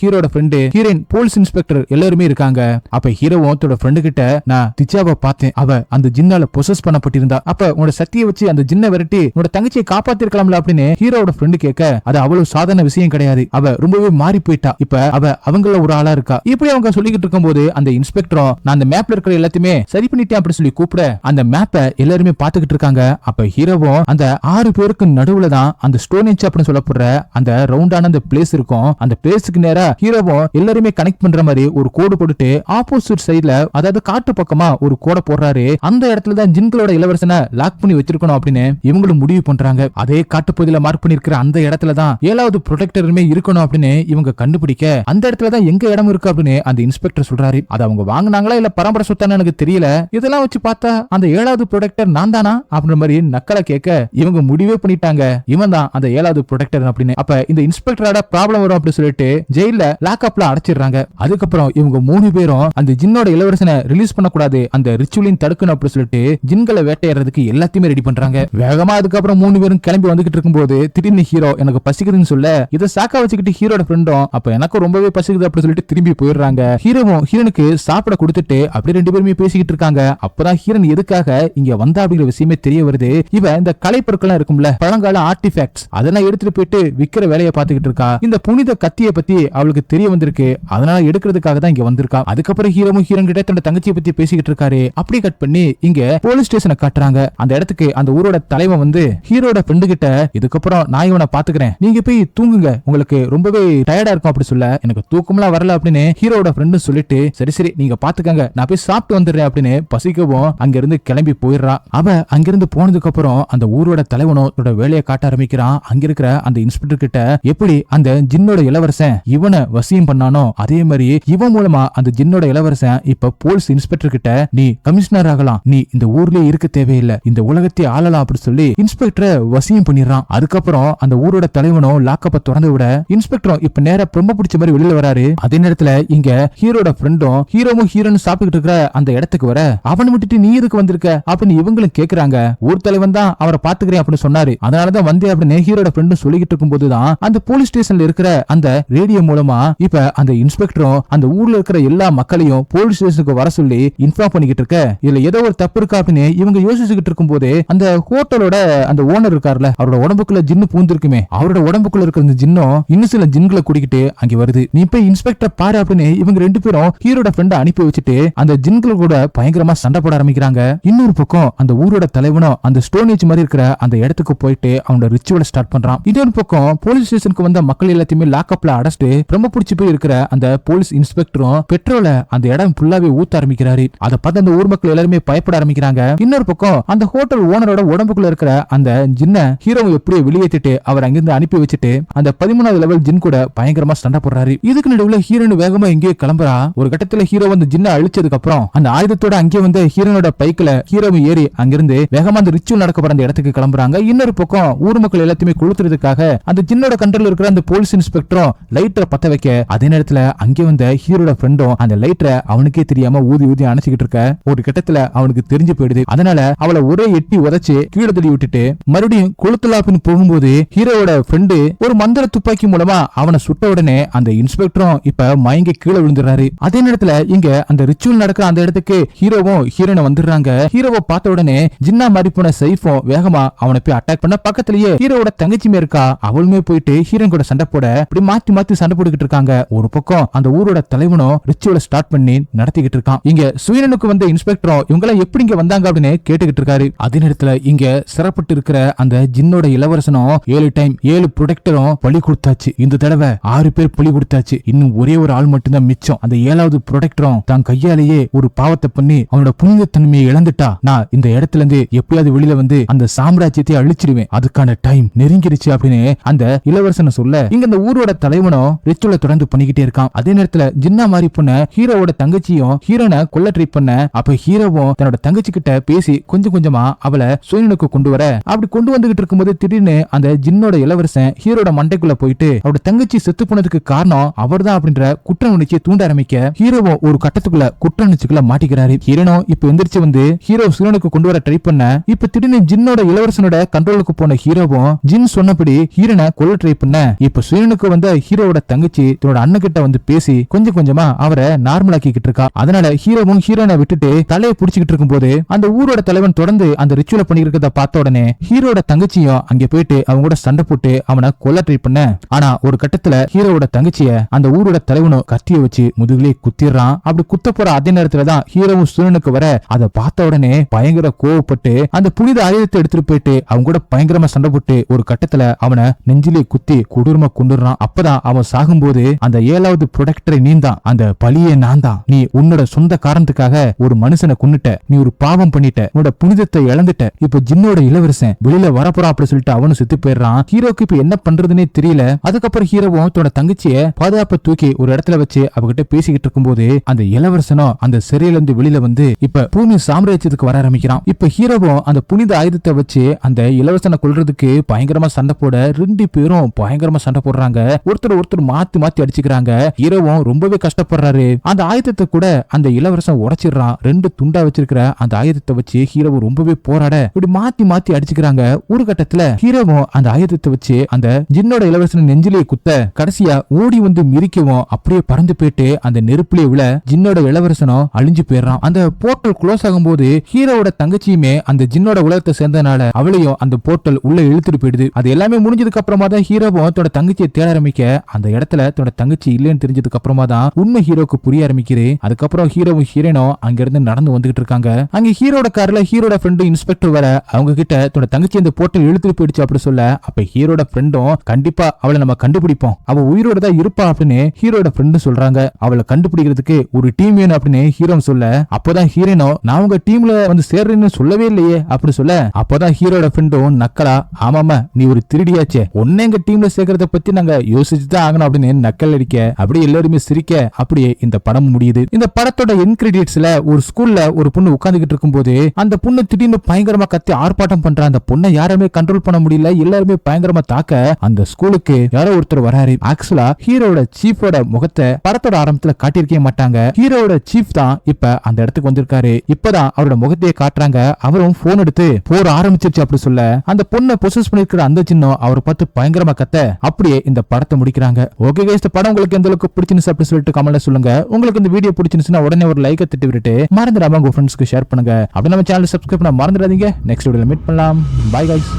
ஹீரோட ஃப்ரெண்டு, ஹீரோயின், போலீஸ் இன்ஸ்பெக்டர் எல்லாருமே இருக்காங்க. அப்ப ஹீரோவும் தன்னோட ஃப்ரெண்டு கிட்ட நான் திச்சாவை பார்த்தேன், அவ அந்த ஜின்னால பொசஸ் பண்ணப்பட்டிருந்தா, அப்ப உன்னோட சக்தியை வச்சு அந்த ஜின்னை விரட்டி உன்னோட தங்கச்சியை காப்பாத்திருக்கலாம்ல அப்படின்னு ஹீரோட ஃப்ரெண்டு கேட்க அது அவ்வளவு சாதாரண விஷயம் கிடையாது, அவ ரொம்பவே மாறி போயிட்டா, இப்ப அவ அவங்கள ஒரு ஆளா இருக்கா. இப்படி அவங்க சொல்லிக்கிட்டு இருக்கும் போது அந்த இன்ஸ்பெக்டரும் நான் அந்த மேப்ல இருக்கிற எல்லாத்தையுமே சரி பண்ணிட்டேன் அப்படி சொல்லி கூப்பிட அந்த மேப்பை எல்லாருமே பாத்துக்கிட்டு இருக்காங்க. அப்ப ஹீரோவும் அந்த 6 பேருக்கு நடுவுல தான் அந்த ஸ்டோனேஜ் அப்படின்னு சொல்லப்படுற அந்த ரவுண்டான அந்த பிளேஸ் இருக்கும். அந்த பிளேஸுக்கு நேரா ஹீரோவும் எல்லாருமே கனெக்ட் பண்ற மாதிரி ஒரு கோடு போட்டுட்டு ஆப்போசிட் சைடுல அதாவது காட்டு பக்கமா ஒரு கோடை போடுறாரு. அந்த இடத்துல தான் ஜின்களோட இளவரசனை லாக் பண்ணி வச்சிருக்கணும் அப்படின்னு இவங்களும் முடிவு பண்றாங்க. அதே காட்டு பகுதியில மார்க் பண்ணிருக்கிற அந்த இடத்துல தான் 7வது ப்ரொடெக்டருமே இருக்கணும் அப்படின்னு இவங்க கண்டுபிடிக்க அந்த இடத்துல தான் எங்க இடம் இருக்கு அப்படின்னு அந்த இன்ஸ்பெக்டர் சொல்றாரு. அது அவங்க வாங்கினாங்களா இல்ல பரம்பரை சொத்தானு எனக்கு தெரியல, இதெல்லாம் வச்சு பார்த்தா அந்த 7வது ப்ரொடெக்டர் நான் தானா அப்படின்ற மாதிரி நக்கலா கேட்க இவங்க முடிவே பண்ணிட்டாங்க இவன் தான் அந்த 7வது ப்ரொடெக்டர் அப்படின்னு. அப்ப இந்த இன்ஸ்பெக்டரோட ப்ராப்ளம் வரும் அப்படின்னு சொல்லிட்டு ஜெயில லாக்அப்ல அடைச்சிடுறாங்க. அதுக்கப்புறம் இவங்க 3 பேரும் அந்த ஜின்னோட இளவரசனை ரிலீஸ் பண்ணக்கூடாது, அந்த ரிச்சுவலின் தடுக்கணும் அப்படின்னு சொல்லிட்டு ஜின்களை வேட்டையாடுறதுக்கு எல்லாத்தையுமே ரெடி பண்றாங்க வேகமா. அதுக்கப்புறம் 3 பேரும் கிளம்பி வந்துகிட்டு இருக்கும்போது திடீர்னு ஹீரோ எனக்கு பசிக்குதுன்னு சொல்ல இதை சாக்கா வச்சுக்கிட்டு ஹீரோட ஃப்ரெண்டும் அப்ப எனக்கு ரொம்பவே பசிக்குது அப்படின்னு சொல்லிட்டு திரும்பி போயிடுறாங்க. ஹீரோவும் ஹீரோனுக்கு சாப்பிட கொடுத்துட்டு அப்படியே 2 பேருமே பேசிக்கிட்டு இருக்காங்க. அப்பதான் ஹீரோன் எதுக்காக இங்க வந்தா அப்படிங்கிற விஷயமே தெரிய வருது. இவ இந்த கலை பொருட்கள் இருக்கும்ல, பழங்கால ஆர்டிஃபேக்ட்ஸ், அதெல்லாம் எடுத்துட்டு போயிட்டு விக்கிற வேலையை பார்த்துக்கிட்டு இருக்கா. இந்த புனித கத்தியை பத்தி அவளுக்கு தெரிய வந்திருக்கு, அதனால எடுக்கிறதுக்காக தான் இங்க வந்திருக்கா. அதுக்கப்புறம் ஹீரோவும் ஹீரோன் கிட்ட தன்னோட தங்கச்சியை பத்தி பேசிக்கிட்டு இருக்காரு. அப்படி கட் பண்ணி இங்க போலீஸ் ஸ்டேஷனை காட்டுறாங்க. அந்த இடத்துக்கு அந்த ஊரோட தலைவன் வந்து ஹீரோட ஃப்ரெண்டு கிட்ட இதுக்கப்புறம் நான் இவனை பாத்துக்கிறேன், நீங்க போய் தூங்குங்க, உங்களுக்கு ரொம்பவே டயர்டா இருக்கும் அப்படி சொல்ல, எனக்கு தூக்கம்லாம் வரல அப்படின்னு ஹீரோட ஃப்ரெண்டு சொல்லிட்டு சரி சரி நீங்க பாத்துக்கங்க நான் போய் சாப்பிட்டு வந்துடுறேன் அப்படின்னு பசிக்கவும் அங்கிருந்து கிளம்பி போயிடுறா. அவ அங்கிருந்து போனதுக்கு அப்புறம் அந்த ஊரோட தலைவனோட வேலையை காட்ட ஆரம்பிக்கிறான். அங்க இருக்கிற அந்த இன்ஸ்பெக்டர் கிட்ட எப்படி அந்த ஜின்னோட இளவரசன் இவனை வசியம் பண்ணானோ அதே மாதிரி இவன் மூலமா அந்த ஜின்னோட இளவரசன் இப்ப போலீஸ் இன்ஸ்பெக்டர் கிட்ட நீ கமிஷனர் ஆகலாம், நீ இந்த ஊர்லயே இருக்க தேவையில்லை, இந்த உலகத்தை ஆளலாம் அப்படி சொல்லி இன்ஸ்பெக்டரை வசியம் பண்ணிடுறான். அதுக்கப்புறம் அந்த ஊரோட தலைவனும் லாக்கப்ப திறந்து விட இன்ஸ்பெக்டரும் இப்ப நேர ரொம்ப பிடிச்ச மாதிரி வெளியில வராரு. அதே நேரத்துல இங்க ஹீரோட ஃப்ரெண்டும் ஹீரோவும் ஹீரோன்னு சாப்பிட்டு இருக்கிற அந்த இடத்துக்கு வர அவனை விட்டுட்டு நீ எதுக்கு வந்திருக்க அப்படின்னு இவங்களும் கேக்குறாங்க. ஊர் தலைவன் தான் அவரை பாத்துக்கிறேன் அப்படின்னு சொன்னாரு, அதனாலதான் வந்தே அப்படின்னு ஹீரோட ஃப்ரெண்டும் சொல்லிக்கிட்டு இருக்கும் போதுதான் அந்த போலீஸ் ஸ்டேஷன்ல இருக்கிற அந்த ரேடியோ மூலமா இப்ப அந்த இன்ஸ்பெக்டரும் அந்த ஊர்ல இருக்கிற எல்லா மக்களையும் போலீஸ் ஸ்டேஷனுக்கு வர சொல்லி இன்ஃபார்ம் பண்ணிக்கிட்டு இருக்க. இதுல ஏதோ ஒரு தப்பு இருக்கா அப்படின்னு இவங்க யோசிச்சுக்கிட்டு இருக்கும் போது அந்த ஹோட்டலோட அந்த ஓனர் இருக்காருல, அவரோட உடம்புக்குள்ள ஜின்னு பூந்திருக்குமே, அவரோட உடம்புக்குள்ள இருக்கிற இந்த ஜின்னும் இன்னும் சில ஜின்களை கூட்டிக்கிட்டு அங்க வருது. நீ போய் இன்ஸ்பெக்டர் பாரு அப்படின்னு இவங்க ரெண்டு பேரும் ஹீரோட ஃப்ரெண்ட அனுப்பி வச்சுட்டு அந்த ஜின்களை கூட பயங்கரமா சண்டை போட ஆரம்பிக்கிறாங்க. இன்னொரு பக்கம் அந்த ஊரோட தலைவனும் அந்த ஸ்டோனேஜ் மாதிரி இருக்கிற அந்த இடத்துக்கு போயிட்டு அவனோட ரிச்சுவலை ஸ்டார்ட் பண்றான். இன்னொரு பக்கம் போலீஸ் ஸ்டேஷனுக்கு வந்த மக்கள் எல்லாத்தையுமே லாக்அப்ல அடைச்சிட்டு ரொம்ப பிடிச்சி போய் இருக்கிற அந்த போலீஸ் இன்ஸ்பெக்டரும் பெட்ரோலை அந்த இடம் ஃபுல்லாவே ஊத்த ஆரம்பிக்கிறாரு. அதை பார்த்து அந்த ஊர் மக்கள் எல்லாருமே பயப்பட ஆரம்பிக்கிறாங்க. இன்னொரு பக்கம் அந்த ஹோட்டல் ஓனரோட உடம்புக்குள்ள இருக்கிற அந்த ஜின்ன ஹீரோவை எப்படியே வெளியேற்றிட்டு அவர் அங்கிருந்து அனுப்பி வச்சுட்டு அந்த 13வது லெவல் ஜின் கூட பயங்கரமா சண்டை போடுறாரு. இதுக்கு நடுவுல ஹீரோன் வேகமா எங்கேயோ கிளம்புறா. ஒரு கட்டத்துல ஹீரோ வந்து ஜின்ன அழிச்சதுக்கு அப்புறம் அந்த ஆயுதத்தோட அங்கே வந்து ஹீரோனோட பைக்ல ஹீரோவை ஏறி அங்கிருந்து வேகமா அந்த ரிச்சுவல் நடக்க போற அந்த இடத்துக்கு கிளம்புறாங்க. இன்னொரு பக்கம் ஊர் மக்கள் எல்லாத்தையுமே கொளுத்துறதுக்காக அந்த ஜின்னோட கண்ட்ரோல் இருக்கிற அந்த போலீஸ் இன்ஸ்பெக்டரும் லைட்டரை பத்த வைக்க, அதே நேரத்துல அங்கே வந்த ஹீரோட ஃப்ரெண்டும் அந்த லைட்டரை அவனுக்கே தெரியாம ஊதி ஊதி அணைச்சிக்கிட்டு இருக்க. ஒரு கட்டத்துல அவனுக்கு தெரிஞ்சு போயிடுது. அதனால அவளை ஒரே எட்டி உதச்சு கீழே தள்ளி விட்டுட்டு மறுபடியும் கொளுத்தலாப்பின்னு போகும்போது ஹீரோவோட ஃப்ரெண்டு ஒரு மந்திர துப்பாக்கி மூலமா அவனை சுட்ட உடனே அந்த இன்ஸ்பெக்டரும் இப்ப மயங்கி கீழே விழுந்துறாரு. அதே நேரத்துல இங்க அந்த ரிச்சுவல் நடக்கிற அந்த இடத்துக்கு ஹீரோவும் ஹீரோனை வந்துடுறாங்க. ஹீரோவை பார்த்த உடனே ஜின்னா மாதிரி போன சைஃபும் வேகமா அவனை போய் அட்டாக் பண்ண பக்கத்திலேயே ஹீரோவோட தங்கச்சிமே இருக்கா. அவளுமே போயிட்டு ஹீரோன் கூட சண்டை போட இப்படி மாத்தி மாத்தி சண்டை போட்டுக்கிட்டு இருக்காங்க. ஒரு பக்கம் அந்த ஊரோட தலைவனும் ரிச்சுவலை ஸ்டார்ட் பண்ணி நடத்திக்கிட்டு இருக்கான். இங்க சுயனுக்கு வந்த இன்ஸ்பெக்டரும் இவங்க எல்லாம் எப்படி இங்க வந்தாங்க அப்படின்னு கேட்டுக்கிட்டு இருக்காரு. அதே நேரத்துல இங்க சிறப்பட்டு இருக்கிற அந்த ஜின்னோட இளவரசனும் 7 டைம் 7 ப்ரொடெக்டரும் பலி கொடுத்தாச்சு. இந்த தடவை 6 பேர் பலி கொடுத்தாச்சு. இன்னும் ஒரே ஒரு ஆள் மட்டும்தான் மிச்சம். அந்த 7வது ப்ரொடெக்டரும் தான் கையாலேயே ஒரு பாவத்தை பண்ணி அவனோட புனித தன்மையை இழந்துட்டா நான் இந்த இடத்துல இருந்து எப்படியாவது வெளியில வந்து அந்த சாம்ராஜ்யத்தை அழிச்சிடுவேன், அதுக்கான டைம் நெருங்கிருச்சு அப்படின்னு அந்த இளவரசனை சொல்ல இங்க இந்த ஊரோட தலைவனும் ரிச்சுவலை தொடர்ந்து பண்ணிக்கிட்டே இருக்கான். அதே நேரத்துல ஜின்னா மாதிரி பொண்ண ஹீரோவோட தங்கச்சியும் ஹீரோனை கொல்ல ட்ரை பண்ண, அப்ப ஹீரோவும் தன்னோட தங்கச்சி கிட்ட பேசி கொஞ்சம் கொஞ்சமா அவளை சுயனுக்கு கொண்டு வர, அப்படி கொண்டு வந்துகிட்டு இருக்கும்போது திடீர்னு அந்த ஜின்னோட இளவரசன் ஹீரோட மண்டைக்குள்ள போயிட்டு அவரோட தங்கச்சி செத்து போனதுக்கு காரணம் அவர்தான் அப்படின்ற குற்ற உணர்ச்சியை தூண்ட ஆரம்பிக்க ஹீரோவும் ஒரு கட்டத்துக்குள்ள குற்ற உணர்ச்சிக்குள்ள மாட்டிக்கிறாரு. ஹீரோனும் இப்ப எந்திரிச்சு வந்து ஹீரோ சுயனுக்கு கொண்டு வர ட்ரை பண்ண, இப்ப திடீர்னு ஜின்னோட இளவரசனோட கண்ட்ரோலுக்கு போன ஹீரோவும் ஜின் சொன்னபடி ஹீரோனை கொல்ல ட்ரை பண்ண, இப்ப சுயனுக்கு வந்த ஹீரோவோட தங்கச்சி தன்னோட அண்ணன் கிட்ட வந்து பேசி கொஞ்சம் கொஞ்சமா அவரை நார்மலாக்கிக்கிட்டு இருக்கா. அதனால ஹீரோவும் ஹீரோனை விட்டுட்டு தலையை புடிச்சுக்கிட்டு இருக்கும் போது அந்த ஊரோட தலைவன் தொடர்ந்து அந்த ரிச்சுவலை பண்ணிருக்கிறத பார்த்த உடனே ஹீரோட தங்கச்சியும் அங்க போயிட்டு அவங்க கூட சண்டை போட்டு அவனை கொல்ல ட்ரை பண்ண, ஆனா ஒரு கட்டத்துல ஹீரோவோட தங்கச்சிய அந்த ஊரோட தலைவனும் கத்திய வச்சு முதுகிலே குத்திடுறான். அப்படி குத்த போற அதே நேரத்துலதான் ஹீரோவும் சுயனுக்கு வர, அதை பார்த்த உடனே பயங்கர கோவப்பட்டு அந்த புனித ஆயுதத்தை எடுத்துட்டு போயிட்டு அவங்க கூட பயங்கரமா சண்டை போட்டு ஒரு கட்டத்துல அவனை நெஞ்சிலே குத்தி கொடூரமா கொண்டுறான். அப்பதான் அவன் சாகும்போது அந்த 7வது ப்ரொடெக்டரை நீந்தான், அந்த பழியே நான் தான், நீ உன்னோட சொந்த காரணத்துக்காக ஒரு மனுஷனை கொன்னுட்ட, நீ ஒரு பாவம் பண்ணிட்ட, உன்னோட புனிதத்தை இழந்துட்ட, இப்ப ஜின்னோட இளவரசன் வெளியில வரப்போறான் அப்படி சொல்லிட்டு அவனும் செத்து போயிடுறான். ஹீரோக்கு இப்ப என்ன பண்றதுன்னே தெரியல. அதுக்கப்புறம் ஹீரோவும் தன்னோட தங்கச்சிய பாதுகாப்ப தூக்கி ஒரு இடத்துல வச்சு அவகிட்ட பேசிக்கிட்டு இருக்கும்போது அந்த இளவரசனும் அந்த சிறையில இருந்து வெளியில வந்து இப்ப பூமி சாம்ராஜ்யத்துக்கு வர ஆரம்பிக்கிறான். இப்ப ஹீரோவும் அந்த புனித ஆயுதத்தை வச்சு அந்த இளவரசனை கொல்றதுக்கு பயங்கரமா சண்டை போட 2 பேரும் பயங்கரமா சண்டை போடுறாங்க. ஒருத்தர் மாத்தி மாத்தி அடிச்சுக்கிறாங்க. ஹீரோவும் ரொம்பவே கஷ்டப்படுறாரு. அந்த ஆயுதத்தை கூட அந்த இளவரசன் உடைச்சிடுறான். 2 துண்டா வச்சிருக்கிற அந்த ஆயுதத்தை வச்சு ஹீரோவும் ரொம்பவே போராட இப்படி மாத்தி மாத்தி அடிச்சுக்கிறாங்க. ஒரு கட்டத்துல ஹீரோவும் அந்த ஆயுதத்தை வச்சு அந்த ஜின்னோட இளவரசன் நெஞ்சிலே குத்த கடைசியா ஓடி வந்து மிரிக்கவும் அப்படியே பறந்து போயிட்டு அந்த நெருப்புலயே விழ ஜின்னோட இளவரசனும் அழிஞ்சு போயிடுறான். அந்த போர்ட்டல் க்ளோஸ் ஆகும்போது ஹீரோவோட தங்கச்சியுமே அந்த ஜின்னோட உலகத்தை சேர்ந்தனால அவளையும் அந்த போர்ட்டல் உள்ள இழுத்துட்டு போயிடுது. அது எல்லாமே முடிஞ்சதுக்கு அப்புறமா தான் ஹீரோவும் தன்னோட தங்கச்சியை தேட ஆரம்பிக்க அந்த இடத்துல தன்னோட தங்கச்சி இல்லைன்னு தெரிஞ்சதுக்கு அப்புறமா தான் உண்மை ஹீரோக்கு புரிய ஆரம்பிக்குது. அதுக்கப்புறம் ஹீரோவும் ஹீரோனும் அங்க இருந்து நடந்து வந்துகிட்டு இருக்காங்க. அங்க ஹீரோட கார்ல ஹீரோட ஃப்ரெண்டு இன்ஸ்பெக்டர் வர அவங்க கிட்ட தன்னோட தங்கச்சி அந்த போர்ட்டல் இழுத்துட்டு போயிடுச்சு அப்படி சொல்ல, அப்ப ஹீரோட ஃப்ரெண்டும் கண்டிப்பா அவளை நம்ம கண்டுபிடிப்போம், அவ உயிரோட தான் இருப்பா அப்படின்னு ஹீரோட ஃப்ரெண்டு சொல்றாங்க. அவளை கண்டுபிடிக்கிறதுக்கு ஒரு டீம் வேணும் அப்படின்னு ஹீரோ சொல்ல, அப்போதான் ஹீரோனோ நான் உங்க டீம்ல வந்து சேர்றேன்னு சொல்லவே இல்லையே அப்படி சொல்ல, அப்போதான் ஹீரோட ஃப்ரெண்டும் நக்கலா ஆமாமா நீ ஒரு திருடியாச்சே, உன்னை எங்க டீம்ல சேர்க்கறத பத்தி நாங்க யோசிச்சுதான் ஆகணும் அப்படின்னு நக்கல் அடிக்க அப்படி எல்லாருமே சிரிக்க அப்படியே இந்த படம் முடியுது. இந்த படத்தோட என் கிரெடிட்ஸ்ல ஒரு ஸ்கூல்ல ஒரு பொண்ணு உட்கார்ந்துகிட்டு இருக்கும்போது அந்த பொண்ணு திடீர்னு பயங்கரமா கத்தி ஆர்ப்பாட்டம் பண்ற. அந்த பொண்ணை யாருமே கண்ட்ரோல் பண்ண முடியல, எல்லாருமே பயங்கரமா தாக்க அந்த ஸ்கூலுக்கு யாரோ ஒருத்தர் வராரு. ஆக்சுவலா ஹீரோட சீஃபோட முகத்தை படத்தோட ஆரம்பத்துல காட்டியிருக்கவே மாட்டாங்க. ஹீரோட சீஃப் தான் இப்ப அந்த இடத்துக்கு வந்திருக்காரு. இப்பதான் அவரோட முகத்தையே காட்டுறாங்க. அவரும் போன் எடுத்து போர் ஆரம்பிச்சிருச்சு அப்படி சொல்ல, அந்த பொண்ணை பொசஸ் பண்ணிருக்கிற அந்த சின்னம் அவரை பார்த்து பயங்கரமா கத்த அப்படியே இந்த படத்தை முடிக்கிறாங்க. ஓகே கைஸ், இந்த படம் உங்களுக்கு எந்த அளவுக்கு பிடிச்சிருந்துச்சு அப்படி சொல்லிட்டு கமெண்ட்ல சொல்லுங்க. உங்களுக்கு இந்த வீடியோ பிடிச்சிருந்துச்சுன்னா உடனே ஒரு லைக் தட்டி விட்டுட்டு மறந்துடாம உங்க ஃப்ரெண்ட்ஸ்க்கு ஷேர் பண்ணுங்க. அப்படி நம்ம சேனல் சப்ஸ்கிரைப் பண்ண மறந்துடாதீங்க. நெக்ஸ்ட் வீடியோல மீட் பண்ணலாம். Bye guys.